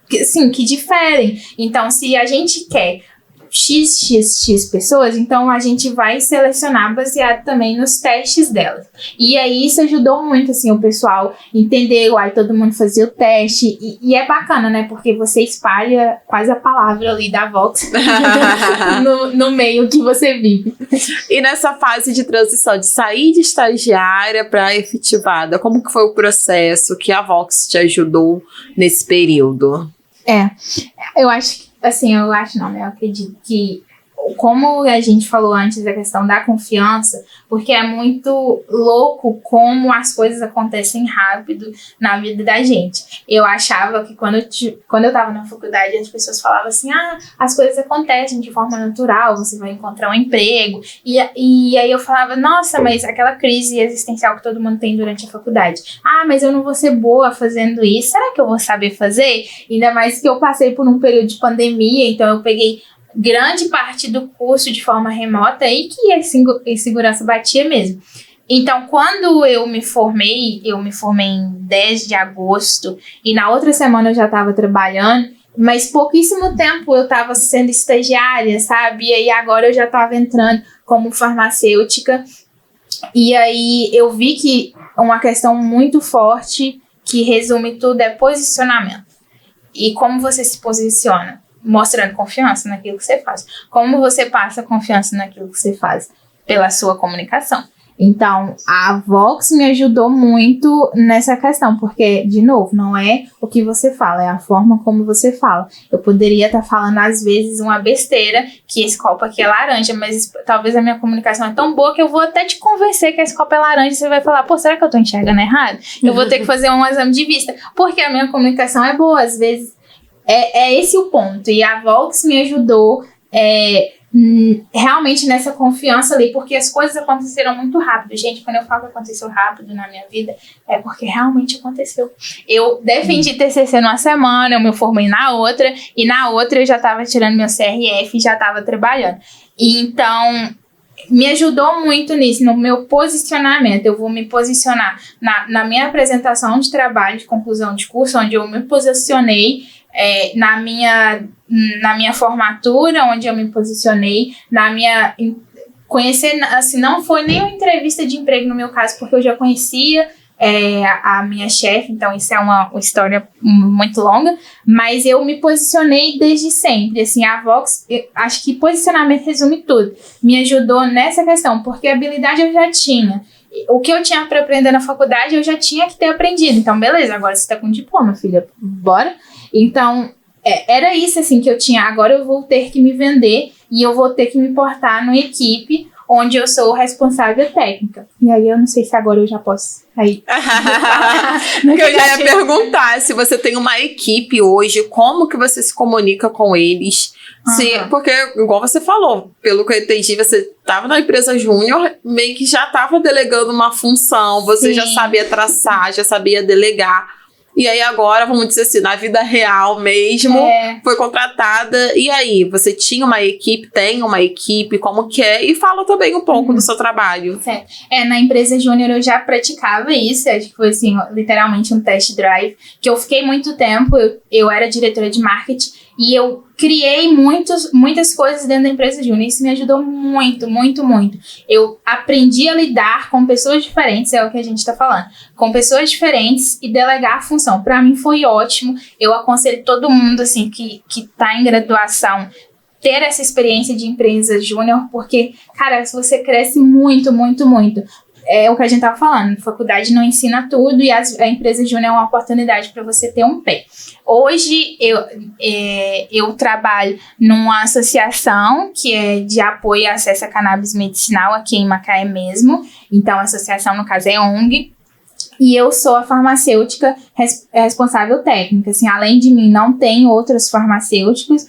que diferem. Então, se a gente quer X pessoas, então a gente vai selecionar baseado também nos testes delas. E aí isso ajudou muito, assim, o pessoal entendeu, aí todo mundo fazia o teste, e é bacana, né, porque você espalha quase a palavra ali da Vox no meio que você vive. E nessa fase de transição, de sair de estagiária para efetivada, como que foi o processo que a Vox te ajudou nesse período? Eu acredito que como a gente falou antes da questão da confiança, porque é muito louco como as coisas acontecem rápido na vida da gente. Eu achava que quando eu tava na faculdade, as pessoas falavam assim, as coisas acontecem de forma natural, você vai encontrar um emprego. E aí eu falava, nossa, mas aquela crise existencial que todo mundo tem durante a faculdade. Mas eu não vou ser boa fazendo isso, será que eu vou saber fazer? Ainda mais que eu passei por um período de pandemia, então eu peguei grande parte do curso de forma remota e que a insegurança batia mesmo. Então, quando eu me formei em 10 de agosto e na outra semana eu já estava trabalhando, mas pouquíssimo tempo eu estava sendo estagiária, sabe? E aí agora eu já estava entrando como farmacêutica. E aí eu vi que uma questão muito forte que resume tudo é posicionamento. E como você se posiciona? Mostrando confiança naquilo que você faz. Como você passa confiança naquilo que você faz? Pela sua comunicação. Então, a Vox me ajudou muito nessa questão, porque, de novo, não é o que você fala, é a forma como você fala. Eu poderia estar falando, às vezes, uma besteira, que esse copo aqui é laranja, mas talvez a minha comunicação é tão boa que eu vou até te convencer que esse copo é laranja e você vai falar, será que eu tô enxergando errado? Eu vou ter que fazer um exame de vista, porque a minha comunicação é boa, às vezes. É esse o ponto. E a Vox me ajudou realmente nessa confiança ali, porque as coisas aconteceram muito rápido. Gente, quando eu falo que aconteceu rápido na minha vida, é porque realmente aconteceu. Eu defendi TCC numa semana, eu me formei na outra, e na outra eu já estava tirando meu CRF e já estava trabalhando. E então, me ajudou muito nisso, no meu posicionamento. Eu vou me posicionar na minha apresentação de trabalho, de conclusão de curso, onde eu me posicionei, na minha formatura, onde eu me posicionei, conhecer, assim, não foi nem uma entrevista de emprego no meu caso, porque eu já conhecia a minha chefe, então isso é uma história muito longa, mas eu me posicionei desde sempre, assim, a Vox, acho que posicionamento resume tudo, me ajudou nessa questão, porque habilidade eu já tinha, o que eu tinha para aprender na faculdade eu já tinha que ter aprendido, então beleza, agora você tá com diploma, filha, bora? Então, era isso assim que eu tinha. Agora eu vou ter que me vender e eu vou ter que me portar numa equipe onde eu sou responsável técnica. E aí eu não sei se agora eu já posso sair. Porque eu já ia perguntar se você tem uma equipe hoje, como que você se comunica com eles? Porque, igual você falou, pelo que eu entendi, você estava na empresa júnior, meio que já estava delegando uma função, você já sabia traçar, já sabia delegar. E aí agora, vamos dizer assim, na vida real mesmo, foi contratada. E aí, você tinha uma equipe, tem uma equipe, como que é? E fala também um pouco do seu trabalho. Certo. Na empresa júnior eu já praticava isso, acho que foi assim, literalmente um test drive, que eu fiquei muito tempo, eu era diretora de marketing, e eu criei muitas coisas dentro da empresa júnior. Isso me ajudou muito, muito, muito. Eu aprendi a lidar com pessoas diferentes, é o que a gente tá falando. Com pessoas diferentes e delegar a função. Pra mim foi ótimo. Eu aconselho todo mundo, assim, que tá em graduação, ter essa experiência de empresa júnior, porque, cara, você cresce muito, muito, muito. É o que a gente tava falando, a faculdade não ensina tudo e a empresa júnior é uma oportunidade para você ter um pé. Hoje eu trabalho numa associação que é de apoio e acesso a cannabis medicinal aqui em Macaé mesmo, então a associação no caso é ONG, e eu sou a farmacêutica responsável técnica, assim, além de mim não tem outros farmacêuticos,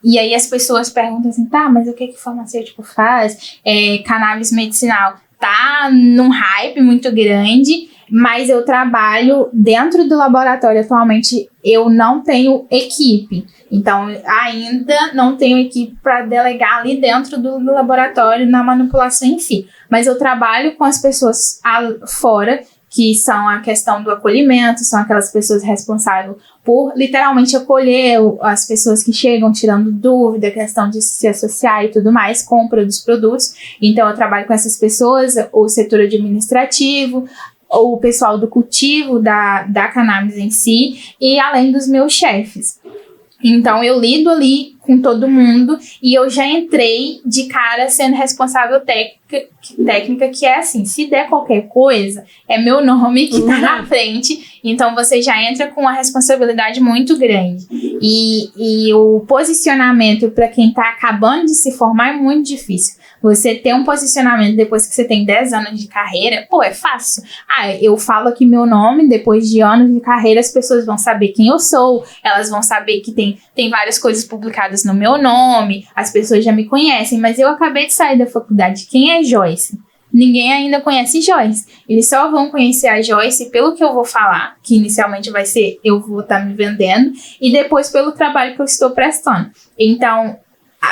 e aí as pessoas perguntam assim, tá, mas o que o farmacêutico faz? Cannabis medicinal. Tá num hype muito grande, mas eu trabalho dentro do laboratório. Atualmente eu não tenho equipe, então ainda não tenho equipe para delegar ali dentro do laboratório na manipulação em si, mas eu trabalho com as pessoas fora, que são a questão do acolhimento, são aquelas pessoas responsáveis por literalmente acolher as pessoas que chegam tirando dúvida, questão de se associar e tudo mais, compra dos produtos. Então eu trabalho com essas pessoas, o setor administrativo, o pessoal do cultivo da cannabis em si, e além dos meus chefes. Então eu lido ali com todo mundo e eu já entrei de cara sendo responsável técnica técnica que é assim, se der qualquer coisa, é meu nome que tá na frente, então você já entra com uma responsabilidade muito grande. E o posicionamento para quem tá acabando de se formar é muito difícil. Você ter um posicionamento depois que você tem 10 anos de carreira, é fácil. Eu falo aqui meu nome, depois de anos de carreira, as pessoas vão saber quem eu sou, elas vão saber que tem várias coisas publicadas no meu nome, as pessoas já me conhecem, mas eu acabei de sair da faculdade. Quem é Joyce? Ninguém ainda conhece Joyce. Eles só vão conhecer a Joyce pelo que eu vou falar, que inicialmente vai ser eu vou estar me vendendo, e depois pelo trabalho que eu estou prestando. Então,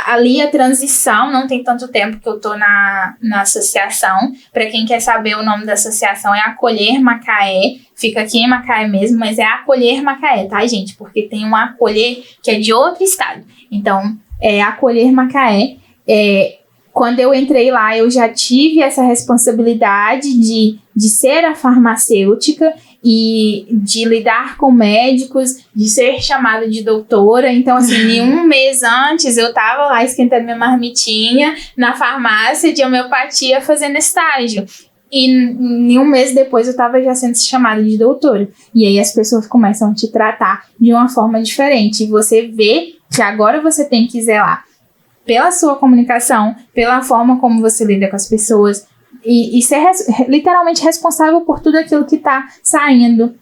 ali a transição, não tem tanto tempo que eu tô na associação. Para quem quer saber, o nome da associação é Acolher Macaé. Fica aqui em Macaé mesmo, mas é Acolher Macaé, tá, gente? Porque tem um Acolher que é de outro estado. Então, é Acolher Macaé. Quando eu entrei lá, eu já tive essa responsabilidade de ser a farmacêutica e de lidar com médicos, de ser chamada de doutora. Então, assim, um mês antes, eu tava lá esquentando minha marmitinha na farmácia de homeopatia fazendo estágio. E um mês depois eu tava já sendo chamada de doutora. E aí as pessoas começam a te tratar de uma forma diferente. E você vê que agora você tem que zelar pela sua comunicação, pela forma como você lida com as pessoas e ser literalmente responsável por tudo aquilo que está saindo.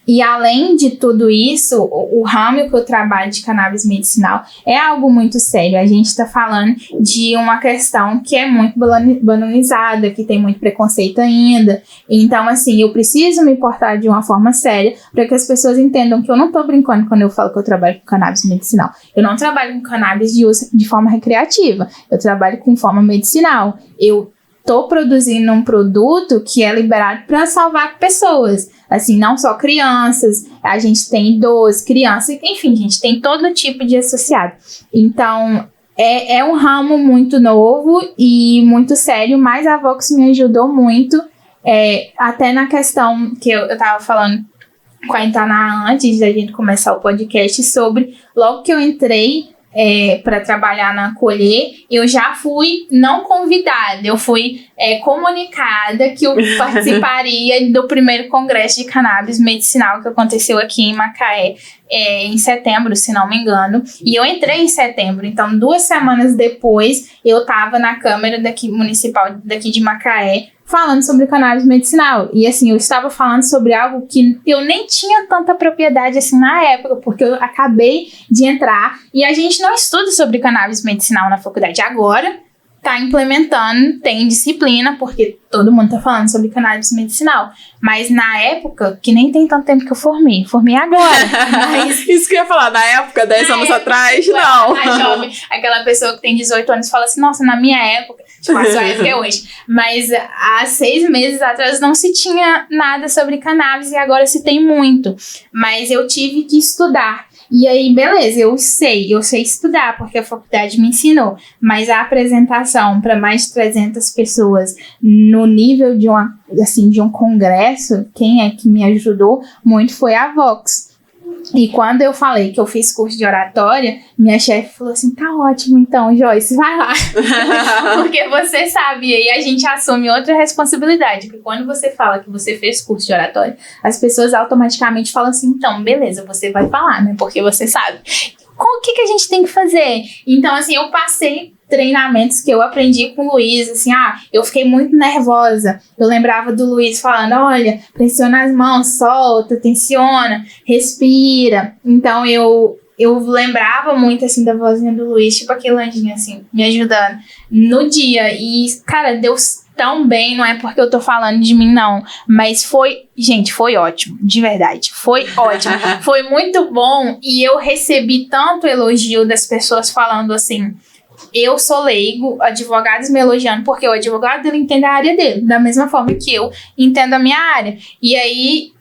E além de tudo isso, o ramo que eu trabalho de cannabis medicinal é algo muito sério. A gente está falando de uma questão que é muito banalizada, que tem muito preconceito ainda. Então, assim, eu preciso me portar de uma forma séria para que as pessoas entendam que eu não estou brincando quando eu falo que eu trabalho com cannabis medicinal. Eu não trabalho com cannabis de uso de forma recreativa. Eu trabalho com forma medicinal. Eu estou produzindo um produto que é liberado para salvar pessoas. Assim, não só crianças, a gente tem idosos, crianças, enfim, a gente tem todo tipo de associado. Então, é um ramo muito novo e muito sério, mas a Vox me ajudou muito, até na questão que eu estava falando com a Itana antes da gente começar o podcast sobre, logo que eu entrei para trabalhar na Acolher, eu já fui não convidada, eu fui comunicada que eu participaria do primeiro congresso de cannabis medicinal que aconteceu aqui em Macaé em setembro, se não me engano, e eu entrei em setembro, então 2 semanas depois eu estava na Câmara Municipal daqui de Macaé falando sobre cannabis medicinal. E assim, eu estava falando sobre algo que eu nem tinha tanta propriedade assim na época, porque eu acabei de entrar e a gente não estuda sobre cannabis medicinal na faculdade. Agora tá implementando, tem disciplina, porque todo mundo tá falando sobre cannabis medicinal. Mas na época, que nem tem tanto tempo que eu formei agora. Mas isso que eu ia falar, na época, 10 anos atrás, não. A jovem, aquela pessoa que tem 18 anos fala assim, nossa, na minha época, tipo, a sua época é hoje. Mas há 6 meses atrás não se tinha nada sobre cannabis e agora se tem muito. Mas eu tive que estudar. E aí, beleza, eu sei estudar, porque a faculdade me ensinou, mas a apresentação para mais de 300 pessoas no nível de um congresso, quem é que me ajudou muito foi a Vox. E quando eu falei que eu fiz curso de oratória, minha chefe falou assim, tá ótimo então, Joyce, vai lá. Porque você sabe, e aí a gente assume outra responsabilidade, porque quando você fala que você fez curso de oratória, as pessoas automaticamente falam assim, então, beleza, você vai falar, né, porque você sabe. O que a gente tem que fazer? Então, assim, eu passei treinamentos que eu aprendi com o Luiz, assim, eu fiquei muito nervosa. Eu lembrava do Luiz falando, olha, pressiona as mãos, solta, tensiona, respira. Então, eu lembrava muito, assim, da vozinha do Luiz, tipo aquele anjinho, assim, me ajudando no dia. E, cara, deu tão bem, não é porque eu tô falando de mim, não. Mas foi ótimo, de verdade. Foi ótimo. Foi muito bom e eu recebi tanto elogio das pessoas falando assim, eu sou leigo, advogados me elogiando, porque o advogado dele entende a área dele, da mesma forma que eu entendo a minha área. E aí,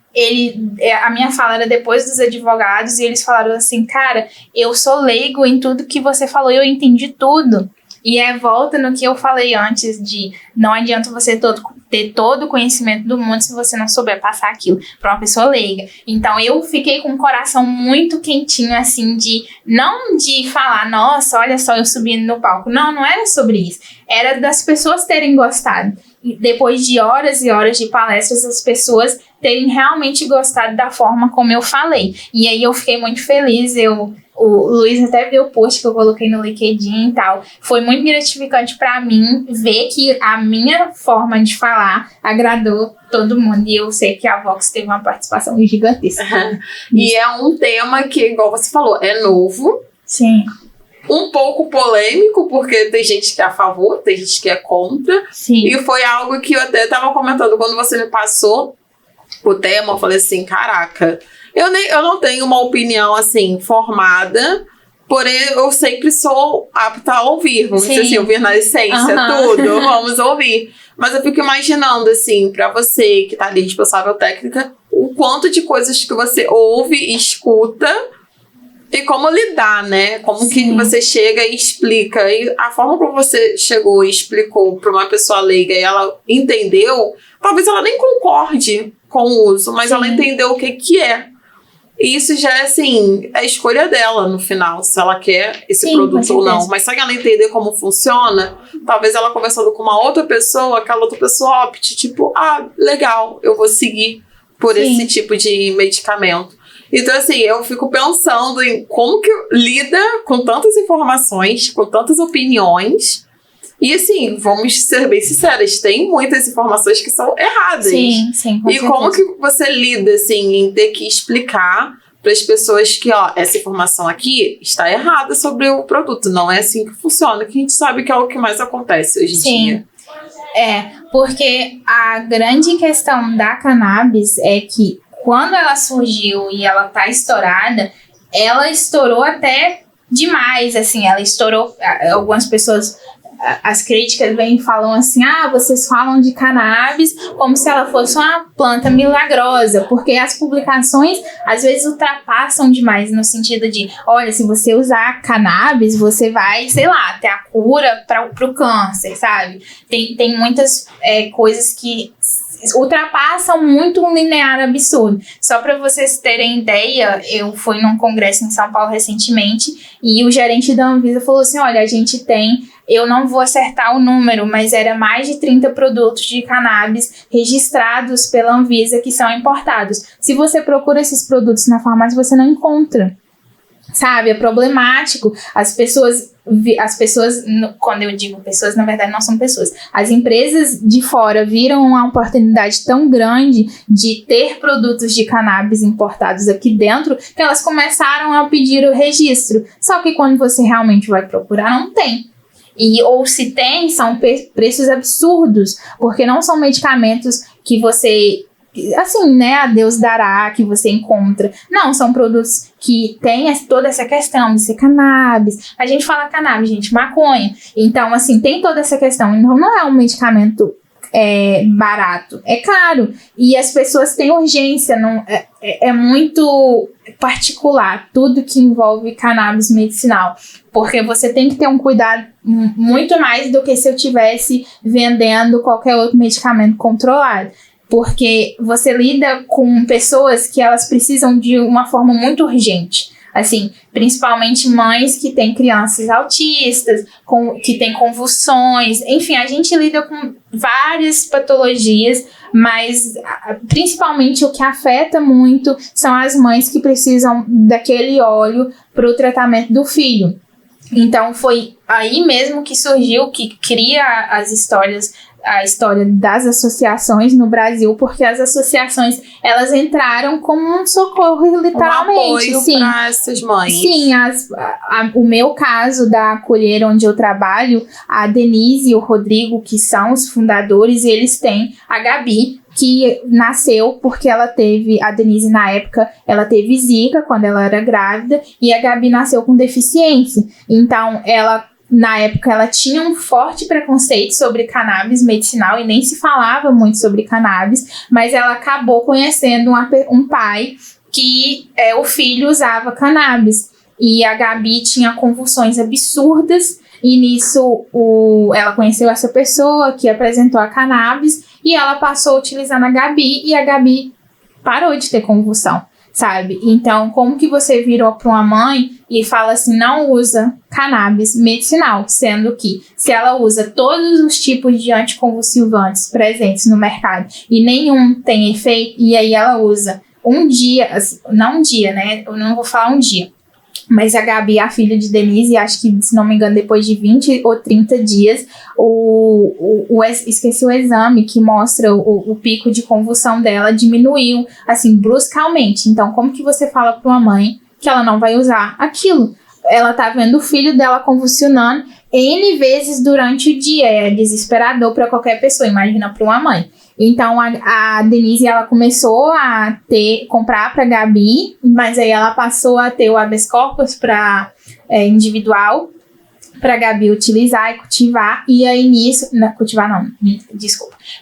a minha fala era depois dos advogados, e eles falaram assim, cara, eu sou leigo em tudo que você falou, eu entendi tudo. E volta no que eu falei antes de não adianta você ter todo o conhecimento do mundo se você não souber passar aquilo para uma pessoa leiga. Então eu fiquei com o coração muito quentinho, assim, não de falar, nossa, olha só eu subindo no palco. Não era sobre isso. Era das pessoas terem gostado. E depois de horas e horas de palestras, as pessoas terem realmente gostado da forma como eu falei. E aí eu fiquei muito feliz, o Luiz até viu o post que eu coloquei no LinkedIn e tal. Foi muito gratificante pra mim ver que a minha forma de falar agradou todo mundo. E eu sei que a Vox teve uma participação gigantesca. E é um tema que, igual você falou, é novo. Sim. Um pouco polêmico, porque tem gente que é a favor, tem gente que é contra. Sim. E foi algo que eu até tava comentando quando você me passou o tema. Eu falei assim, caraca, eu não tenho uma opinião assim formada, porém eu sempre sou apta a ouvir, vamos dizer assim, ouvir na essência, tudo, vamos ouvir. Mas eu fico imaginando assim, pra você que tá ali responsável técnica, o quanto de coisas que você ouve e escuta e como lidar, né? Como que você chega e explica. E a forma como você chegou e explicou pra uma pessoa leiga e ela entendeu, talvez ela nem concorde com o uso, mas ela entendeu o que é. E isso já é, assim, a escolha dela no final, se ela quer esse produto ou não. Mas só que ela entender como funciona, talvez ela conversando com uma outra pessoa, aquela outra pessoa opte, tipo, legal, eu vou seguir por esse tipo de medicamento. Então, assim, eu fico pensando em como que lida com tantas informações, com tantas opiniões. E, assim, vamos ser bem sinceras, tem muitas informações que são erradas. Sim, com certeza. Como que você lida, assim, em ter que explicar para as pessoas que, essa informação aqui está errada sobre o produto. Não é assim que funciona, que a gente sabe que é o que mais acontece hoje em dia. Porque a grande questão da cannabis é que quando ela surgiu e ela tá estourada, ela estourou até demais, assim, ela estourou, algumas pessoas, as críticas vêm e falam assim, vocês falam de cannabis como se ela fosse uma planta milagrosa, porque as publicações às vezes ultrapassam demais no sentido de, olha, se você usar cannabis, você vai, sei lá, ter a cura pro câncer, sabe? Tem muitas coisas que ultrapassam muito um linear absurdo. Só para vocês terem ideia, eu fui num congresso em São Paulo recentemente e o gerente da Anvisa falou assim, olha, a gente tem, eu não vou acertar o número, mas era mais de 30 produtos de cannabis registrados pela Anvisa que são importados. Se você procura esses produtos na farmácia, você não encontra. Sabe, é problemático. As pessoas, quando eu digo pessoas, na verdade não são pessoas. As empresas de fora viram uma oportunidade tão grande de ter produtos de cannabis importados aqui dentro, que elas começaram a pedir o registro. Só que quando você realmente vai procurar, não tem. Ou se tem, são preços absurdos, porque não são medicamentos que você, assim, né, a Deus dará, que você encontra. Não, são produtos que têm toda essa questão de ser cannabis. A gente fala cannabis, gente, maconha. Então, assim, tem toda essa questão. Então, não é um medicamento barato, é caro. E as pessoas têm urgência, não, é muito particular tudo que envolve cannabis medicinal. Porque você tem que ter um cuidado muito mais do que se eu estivesse vendendo qualquer outro medicamento controlado. Porque você lida com pessoas que elas precisam de uma forma muito urgente. Assim, principalmente mães que têm crianças autistas, que têm convulsões. Enfim, a gente lida com várias patologias, mas principalmente o que afeta muito são as mães que precisam daquele óleo para o tratamento do filho. Então, foi aí mesmo que surgiu, que cria a história das associações no Brasil, porque as associações, elas entraram como um socorro, literalmente. Um apoio para essas mães. Sim, o meu caso da Acolher, onde eu trabalho, a Denise e o Rodrigo, que são os fundadores, eles têm a Gabi, que nasceu porque a Denise na época, ela teve zika quando ela era grávida, e a Gabi nasceu com deficiência. Então, na época, ela tinha um forte preconceito sobre cannabis medicinal e nem se falava muito sobre cannabis, mas ela acabou conhecendo um pai que o filho usava cannabis. e a Gabi tinha convulsões absurdas, e nisso ela conheceu essa pessoa que apresentou a cannabis, e ela passou utilizando a Gabi, e a Gabi parou de ter convulsão, sabe? Então, como que você virou para uma mãe e fala assim, não usa cannabis medicinal, sendo que se ela usa todos os tipos de anticonvulsivantes presentes no mercado e nenhum tem efeito, e aí ela usa um dia, não um dia, né? Eu não vou falar um dia, mas a Gabi, a filha de Denise, acho que, se não me engano, depois de 20 ou 30 dias, esqueci o exame que mostra o pico de convulsão dela diminuiu, assim, bruscamente. Então, como que você fala para uma mãe que ela não vai usar aquilo? Ela tá vendo o filho dela convulsionando N vezes durante o dia. É desesperador para qualquer pessoa, imagina para uma mãe. Então, a Denise, ela começou a comprar para Gabi, mas aí ela passou a ter o habeas corpus para individual, para Gabi utilizar e cultivar, e aí nisso,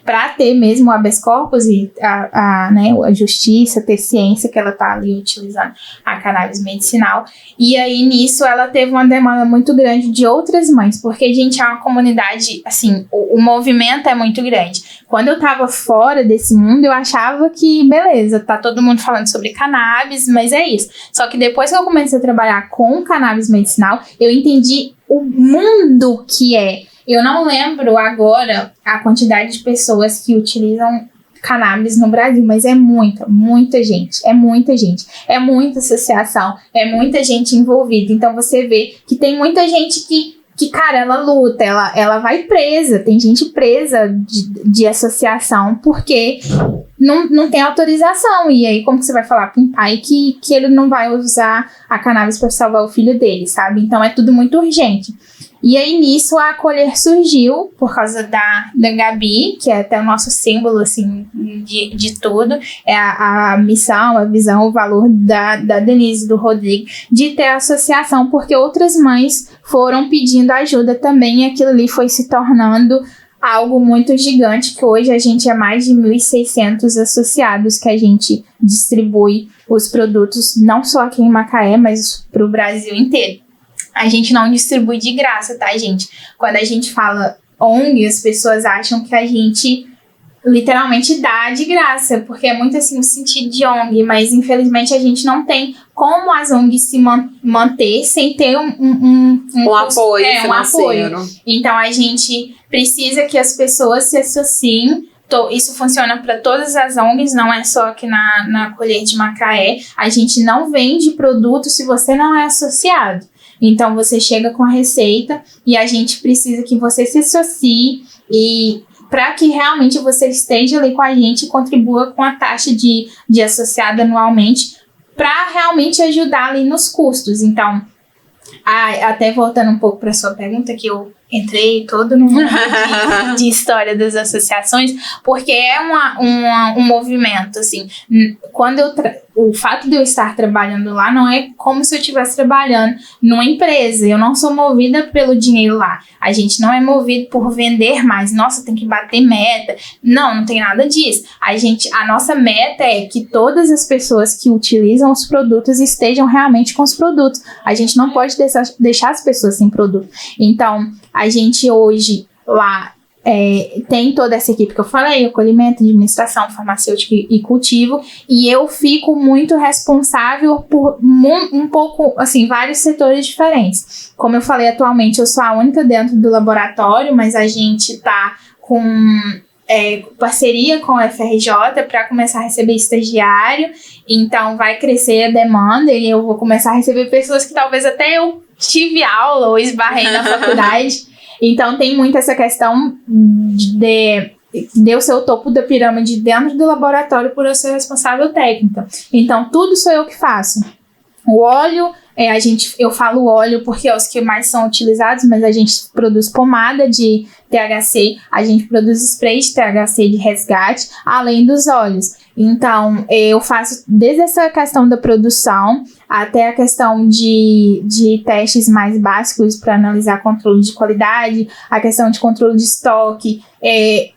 para ter mesmo o habeas corpus e a justiça, ter ciência que ela tá ali utilizando a cannabis medicinal, e aí nisso ela teve uma demanda muito grande de outras mães, porque, gente, é uma comunidade, assim, o movimento é muito grande. Quando eu tava fora desse mundo, eu achava que, beleza, tá todo mundo falando sobre cannabis, mas é isso. Só que depois que eu comecei a trabalhar com cannabis medicinal, eu entendi o mundo que é. Eu não lembro agora a quantidade de pessoas que utilizam cannabis no Brasil, mas é muita gente. É muita gente. É muita associação. É muita gente envolvida. Então você vê que tem muita gente que cara, ela luta, ela vai presa. Tem gente presa de associação porque não tem autorização. E aí, como que você vai falar para um pai que ele não vai usar a cannabis para salvar o filho dele, sabe? Então, é tudo muito urgente. E aí, nisso, a Acolher surgiu por causa da Gabi, que é até o nosso símbolo, assim, de tudo. É a missão, a visão, o valor da Denise, do Rodrigo, de ter a associação, porque outras mães foram pedindo ajuda também, e aquilo ali foi se tornando algo muito gigante, que hoje a gente é mais de 1.600 associados que a gente distribui os produtos, não só aqui em Macaé, mas para o Brasil inteiro. A gente não distribui de graça, tá, gente? Quando a gente fala ONG, as pessoas acham que a gente literalmente dá de graça, porque é muito assim o sentido de ONG, mas infelizmente a gente não tem como as ONGs se manter sem ter um apoio financeiro. Então a gente precisa que as pessoas se associem. Isso funciona para todas as ONGs, não é só aqui na Acolher de Macaé. A gente não vende produto se você não é associado. Então você chega com a receita e a gente precisa que você se associe e para que realmente você esteja ali com a gente e contribua com a taxa de associado anualmente para realmente ajudar ali nos custos. Então, até voltando um pouco para a sua pergunta, que eu entrei todo no mundo de história das associações, porque é um movimento, assim, quando o fato de eu estar trabalhando lá não é como se eu estivesse trabalhando numa empresa. Eu não sou movida pelo dinheiro lá. A gente não é movido por vender mais. Nossa, tem que bater meta. Não tem nada disso. A nossa meta é que todas as pessoas que utilizam os produtos estejam realmente com os produtos. A gente não pode deixar as pessoas sem produto. Então, a gente hoje lá tem toda essa equipe que eu falei, acolhimento, administração, farmacêutica e cultivo, e eu fico muito responsável por um pouco, assim, vários setores diferentes. Como eu falei, atualmente eu sou a única dentro do laboratório, mas a gente tá com parceria com a FRJ para começar a receber estagiário, então vai crescer a demanda e eu vou começar a receber pessoas que talvez até eu tive aula ou esbarrei na faculdade. Então, tem muito essa questão de eu ser o topo da pirâmide dentro do laboratório por eu ser responsável técnica. Então, tudo sou eu que faço. O óleo, eu falo óleo porque é os que mais são utilizados, mas a gente produz pomada de THC, a gente produz spray de THC de resgate, além dos óleos. Então, eu faço desde essa questão da produção até a questão de testes mais básicos para analisar controle de qualidade, a questão de controle de estoque.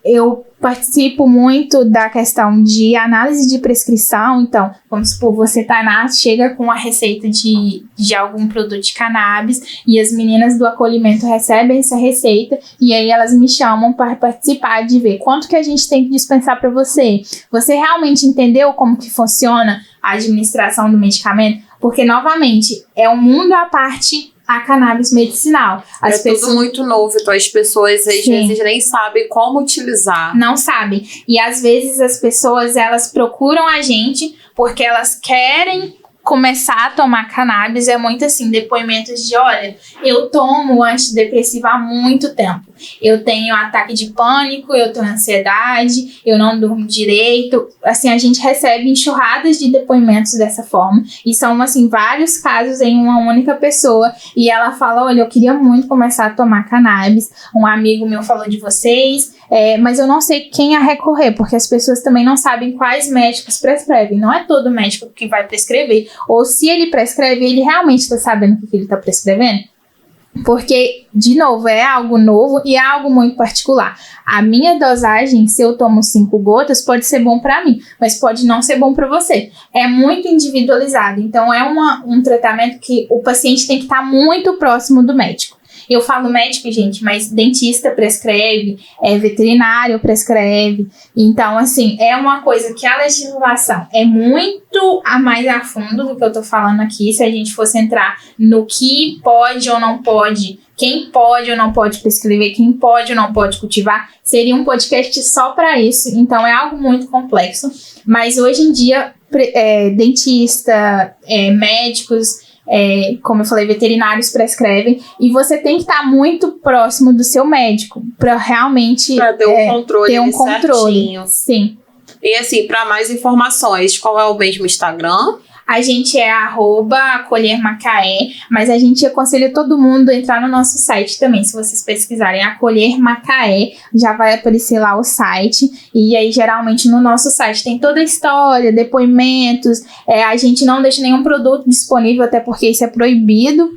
Eu participo muito da questão de análise de prescrição. Então, vamos supor, você, Tainá, chega com a receita de algum produto de cannabis e as meninas do acolhimento recebem essa receita e aí elas me chamam para participar, de ver quanto que a gente tem que dispensar para você. Você realmente entendeu como que funciona a administração do medicamento? Porque, novamente, é um mundo à parte a cannabis medicinal. Tudo muito novo, então as pessoas às vezes nem sabem como utilizar. Não sabem. E às vezes as pessoas, elas procuram a gente porque elas querem começar a tomar cannabis. É muito assim, depoimentos de, olha, eu tomo antidepressivo há muito tempo. Eu tenho ataque de pânico, eu tenho ansiedade, eu não durmo direito. Assim, a gente recebe enxurradas de depoimentos dessa forma. E são, assim, vários casos em uma única pessoa. E ela fala, olha, eu queria muito começar a tomar cannabis. Um amigo meu falou de vocês, mas eu não sei quem a recorrer, porque as pessoas também não sabem quais médicos prescrevem. Não é todo médico que vai prescrever. Ou se ele prescreve, ele realmente está sabendo o que ele está prescrevendo. Porque, de novo, é algo novo e é algo muito particular. A minha dosagem, se eu tomo 5 gotas, pode ser bom para mim, mas pode não ser bom para você. É muito individualizado. Então, é um tratamento que o paciente tem que estar muito próximo do médico. Eu falo médico, gente, mas dentista prescreve, veterinário prescreve. Então, assim, é uma coisa que a legislação é muito mais a fundo do que eu tô falando aqui. Se a gente fosse entrar no que pode ou não pode, quem pode ou não pode prescrever, quem pode ou não pode cultivar, seria um podcast só para isso. Então, é algo muito complexo. Mas hoje em dia, dentista, médicos, como eu falei, veterinários prescrevem, e você tem que estar muito próximo do seu médico para realmente ter um controle. Certinho. Sim. E assim, para mais informações, qual é o mesmo Instagram? A gente é @acolhermacaé, mas a gente aconselha todo mundo a entrar no nosso site também. Se vocês pesquisarem Acolher Macaé, já vai aparecer lá o site. E aí, geralmente, no nosso site tem toda a história, depoimentos. A gente não deixa nenhum produto disponível, até porque isso é proibido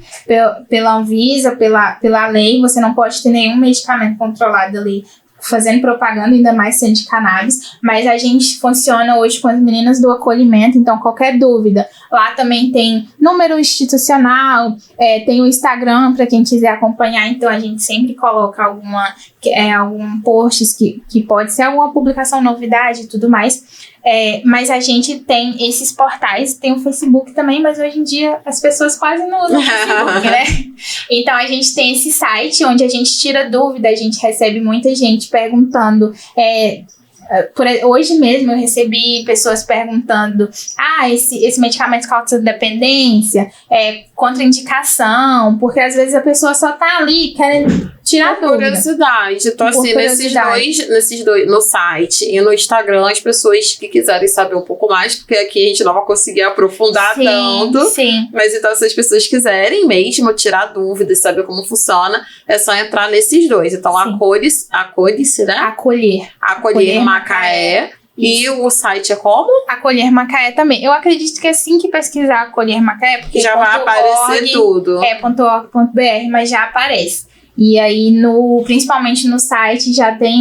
pela Anvisa, pela lei. Você não pode ter nenhum medicamento controlado ali fazendo propaganda, ainda mais sendo de cannabis, mas a gente funciona hoje com as meninas do acolhimento, então qualquer dúvida, lá também tem número institucional, tem o Instagram para quem quiser acompanhar, então a gente sempre coloca algum posts que pode ser alguma publicação, novidade e tudo mais. Mas a gente tem esses portais, tem o Facebook também, mas hoje em dia as pessoas quase não usam o Facebook, né? Então a gente tem esse site onde a gente tira dúvida, a gente recebe muita gente perguntando. Hoje mesmo eu recebi pessoas perguntando: esse medicamento causa dependência, contraindicação, porque às vezes a pessoa só tá ali querendo tirar dúvida. Curiosidade. Então, assim, nesses dois, no site e no Instagram, as pessoas que quiserem saber um pouco mais, porque aqui a gente não vai conseguir aprofundar tanto. Sim. Mas então, se as pessoas quiserem mesmo tirar dúvidas, saber como funciona, é só entrar nesses dois. Então, acolhe-se, né? Acolher Macaé. E o site é como? Acolher Macaé também. Eu acredito que assim que pesquisar Acolher Macaé, porque já vai aparecer tudo. .org.br, mas já aparece. E aí, principalmente no site, já tem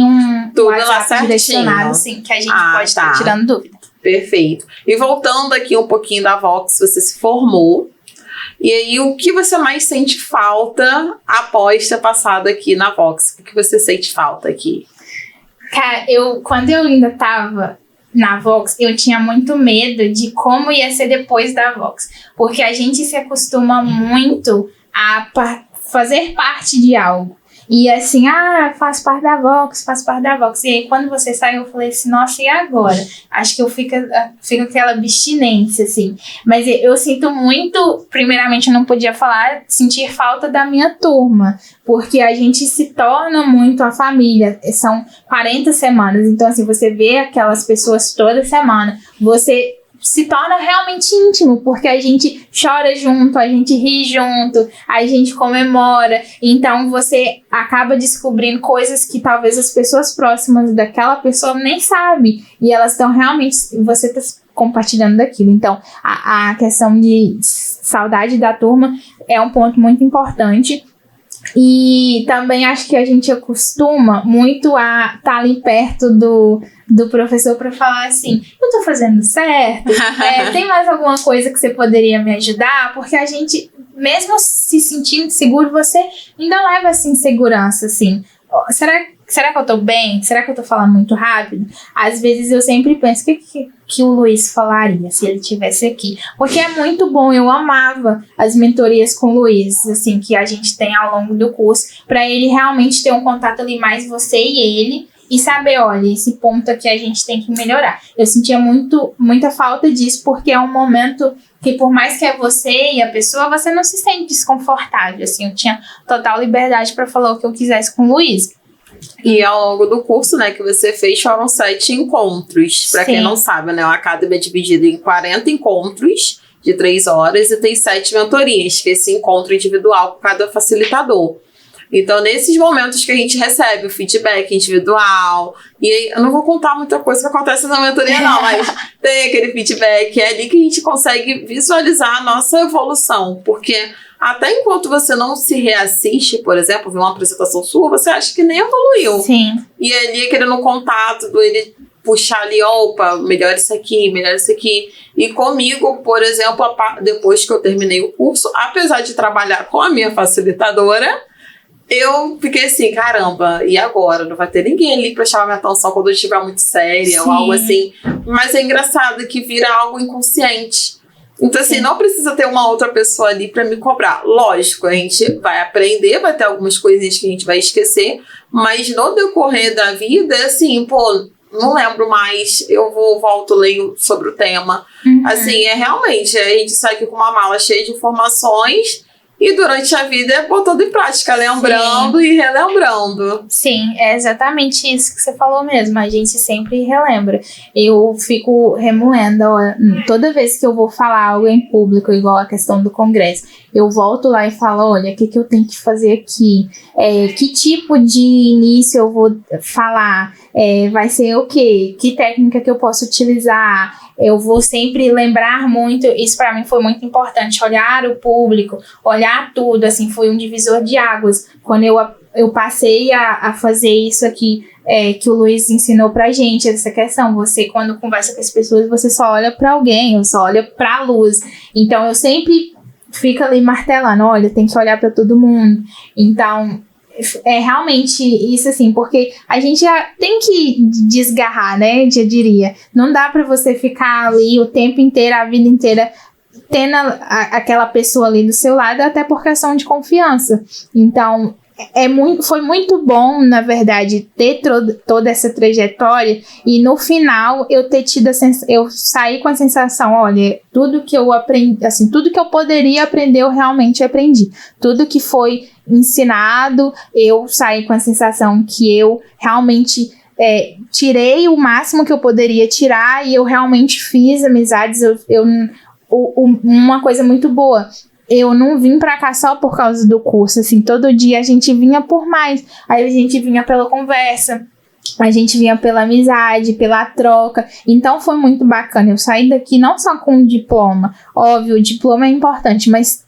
tudo WhatsApp direcionado, sim, que a gente pode estar tirando dúvida. Perfeito. E voltando aqui um pouquinho da Vox, você se formou. E aí, o que você mais sente falta após ter passado aqui na Vox? O que você sente falta aqui? Cara, quando eu ainda tava na Vox, eu tinha muito medo de como ia ser depois da Vox. Porque a gente se acostuma muito a fazer parte de algo. E assim, faço parte da Vox. E aí, quando você saiu, eu falei assim, nossa, e agora? Acho que eu fico aquela abstinência, assim. Mas eu sinto muito, primeiramente, eu não podia falar, sentir falta da minha turma. Porque a gente se torna muito a família. São 40 semanas. Então, assim, você vê aquelas pessoas toda semana. Você se torna realmente íntimo, porque a gente chora junto, a gente ri junto, a gente comemora. Então você acaba descobrindo coisas que talvez as pessoas próximas daquela pessoa nem sabem. E elas estão realmente... Você está compartilhando daquilo. Então, a questão de saudade da turma é um ponto muito importante. E também acho que a gente acostuma muito a estar ali perto do professor para falar assim, eu tô fazendo certo? Tem mais alguma coisa que você poderia me ajudar? Porque a gente, mesmo se sentindo seguro, você ainda leva essa insegurança, assim. Será que eu tô bem? Será que eu tô falando muito rápido? Às vezes eu sempre penso, o que o Luiz falaria se ele estivesse aqui? Porque é muito bom, eu amava as mentorias com o Luiz, assim, que a gente tem ao longo do curso, para ele realmente ter um contato ali mais você e ele, e saber, olha, esse ponto aqui a gente tem que melhorar. Eu sentia muita falta disso, porque é um momento que por mais que é você e a pessoa, você não se sente desconfortável, assim, eu tinha total liberdade para falar o que eu quisesse com o Luiz. E ao longo do curso, né, que você fez, foram 7 encontros. Para quem não sabe, né, o Academy é dividido em 40 encontros de 3 horas e tem 7 mentorias, que é esse encontro individual com cada facilitador. Então, nesses momentos que a gente recebe o feedback individual, e aí, eu não vou contar muita coisa que acontece na mentoria não, mas tem aquele feedback, é ali que a gente consegue visualizar a nossa evolução, porque até enquanto você não se reassiste, por exemplo, ver uma apresentação sua, você acha que nem evoluiu. Sim. E ali, querendo um contato, ele puxar ali, opa, melhor isso aqui, melhor isso aqui. E comigo, por exemplo, depois que eu terminei o curso, apesar de trabalhar com a minha facilitadora, eu fiquei assim, caramba, e agora? Não vai ter ninguém ali pra chamar minha atenção quando eu estiver muito séria ou algo assim. Mas é engraçado que vira algo inconsciente. Então, assim, não precisa ter uma outra pessoa ali pra me cobrar. Lógico, a gente vai aprender, vai ter algumas coisinhas que a gente vai esquecer, mas no decorrer da vida, assim, pô, não lembro mais, eu volto, leio sobre o tema. Assim, realmente, a gente sai aqui com uma mala cheia de informações e durante a vida é botando em prática, lembrando e relembrando. Sim, é exatamente isso que você falou mesmo. A gente sempre relembra. Eu fico remoendo, toda vez que eu vou falar algo em público, igual a questão do congresso, eu volto lá e falo, olha, o que eu tenho que fazer aqui? Que tipo de início eu vou falar? Vai ser o quê? Que técnica que eu posso utilizar? Eu vou sempre lembrar muito, isso para mim foi muito importante, olhar o público, olhar tudo, assim, foi um divisor de águas. Quando eu passei a fazer isso aqui, que o Luiz ensinou pra gente, essa questão, você quando conversa com as pessoas, você só olha pra alguém, ou só olha pra luz. Então eu sempre fico ali martelando, olha, tem que olhar pra todo mundo. Então é realmente isso, assim, porque a gente já tem que desgarrar, né, eu diria. Não dá pra você ficar ali o tempo inteiro, a vida inteira, tendo aquela pessoa ali do seu lado, até por questão de confiança. Então, foi muito bom, na verdade, ter toda essa trajetória e no final eu ter tido eu saí com a sensação, olha, tudo que eu aprendi, assim, tudo que eu poderia aprender, eu realmente aprendi. Tudo que foi ensinado, eu saí com a sensação que eu realmente tirei o máximo que eu poderia tirar e eu realmente fiz amizades. Uma coisa muito boa, eu não vim pra cá só por causa do curso, assim, todo dia a gente vinha por mais, aí a gente vinha pela conversa, a gente vinha pela amizade, pela troca, então foi muito bacana, eu saí daqui não só com um diploma, óbvio, o diploma é importante, mas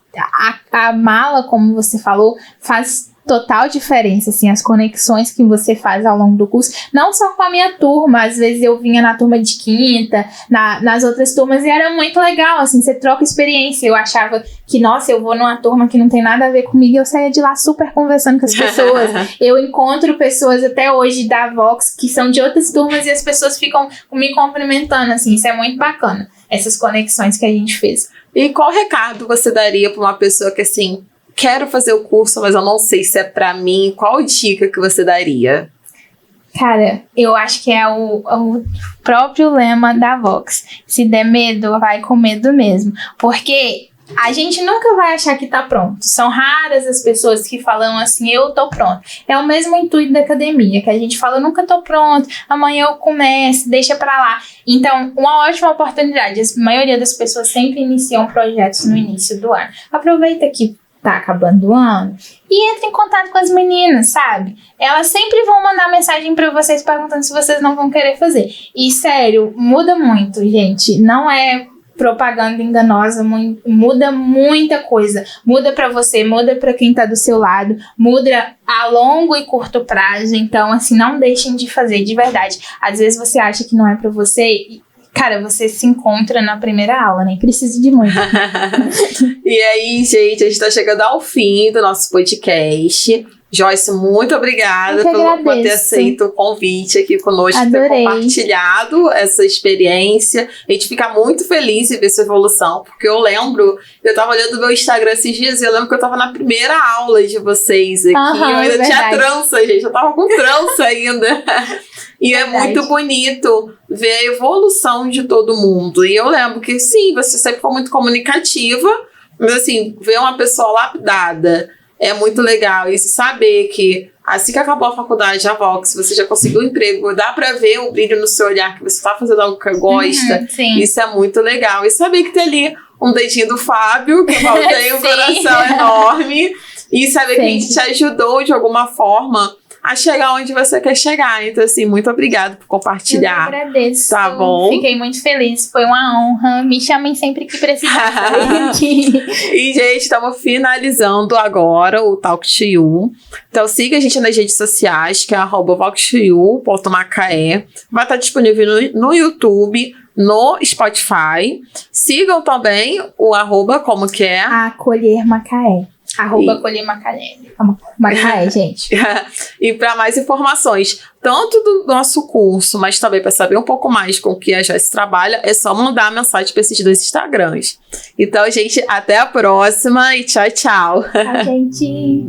a mala, como você falou, faz total diferença, assim, as conexões que você faz ao longo do curso, não só com a minha turma, às vezes eu vinha na turma de quinta, nas outras turmas, e era muito legal, assim, você troca experiência. Eu achava que, nossa, eu vou numa turma que não tem nada a ver comigo, e eu saía de lá super conversando com as pessoas. Eu encontro pessoas até hoje da Vox que são de outras turmas e as pessoas ficam me cumprimentando, assim, isso é muito bacana, essas conexões que a gente fez. E qual recado você daria para uma pessoa que, assim, quero fazer o curso, mas eu não sei se é pra mim? Qual dica que você daria? Cara, eu acho que é o próprio lema da Vox. Se der medo, vai com medo mesmo. Porque a gente nunca vai achar que tá pronto. São raras as pessoas que falam assim, eu tô pronto. É o mesmo intuito da academia, que a gente fala, eu nunca tô pronto, amanhã eu começo, deixa pra lá. Então, uma ótima oportunidade. A maioria das pessoas sempre iniciam projetos no início do ano. Aproveita que tá acabando o ano e entra em contato com as meninas, sabe? Elas sempre vão mandar mensagem pra vocês perguntando se vocês não vão querer fazer. E, sério, muda muito, gente. Não é propaganda enganosa, muda muita coisa. Muda pra você, muda pra quem tá do seu lado, muda a longo e curto prazo. Então, assim, não deixem de fazer, de verdade. Às vezes você acha que não é pra você, cara, você se encontra na primeira aula, nem precisa de muito. E aí, gente, a gente tá chegando ao fim do nosso podcast. Joyce, muito obrigada por ter aceito o convite aqui conosco, ter compartilhado essa experiência. A gente fica muito feliz em ver sua evolução, porque eu tava olhando o meu Instagram esses dias e eu lembro que eu tava na primeira aula de vocês aqui. Eu ainda tinha trança, gente, eu tava com trança ainda. E é muito bonito ver a evolução de todo mundo. E eu lembro que, sim, você sempre foi muito comunicativa, mas assim, ver uma pessoa lapidada é muito legal. E saber que assim que acabou a faculdade, a Vox, você já conseguiu um emprego, dá pra ver o brilho no seu olhar, que você tá fazendo algo que gosta. Isso é muito legal. E saber que tem ali um dedinho do Fábio, que tem um coração enorme. E saber que a gente te ajudou de alguma forma a chegar onde você quer chegar. Então, assim, muito obrigada por compartilhar. Eu agradeço. Tá bom? Fiquei muito feliz. Foi uma honra. Me chamem sempre que precisar. E, gente, estamos finalizando agora o Talk to You. Então, siga a gente nas redes sociais, que é @talktoyou.macaé. Vai estar disponível no YouTube, no Spotify. Sigam também o @ como que é? Acolher Macaé. @acolher Macaé. Macaé, gente. E para mais informações, tanto do nosso curso, mas também para saber um pouco mais com o que a Joyce trabalha, é só mandar mensagem para esses 2 Instagrams. Então, gente, até a próxima e tchau, tchau. Tchau, gente.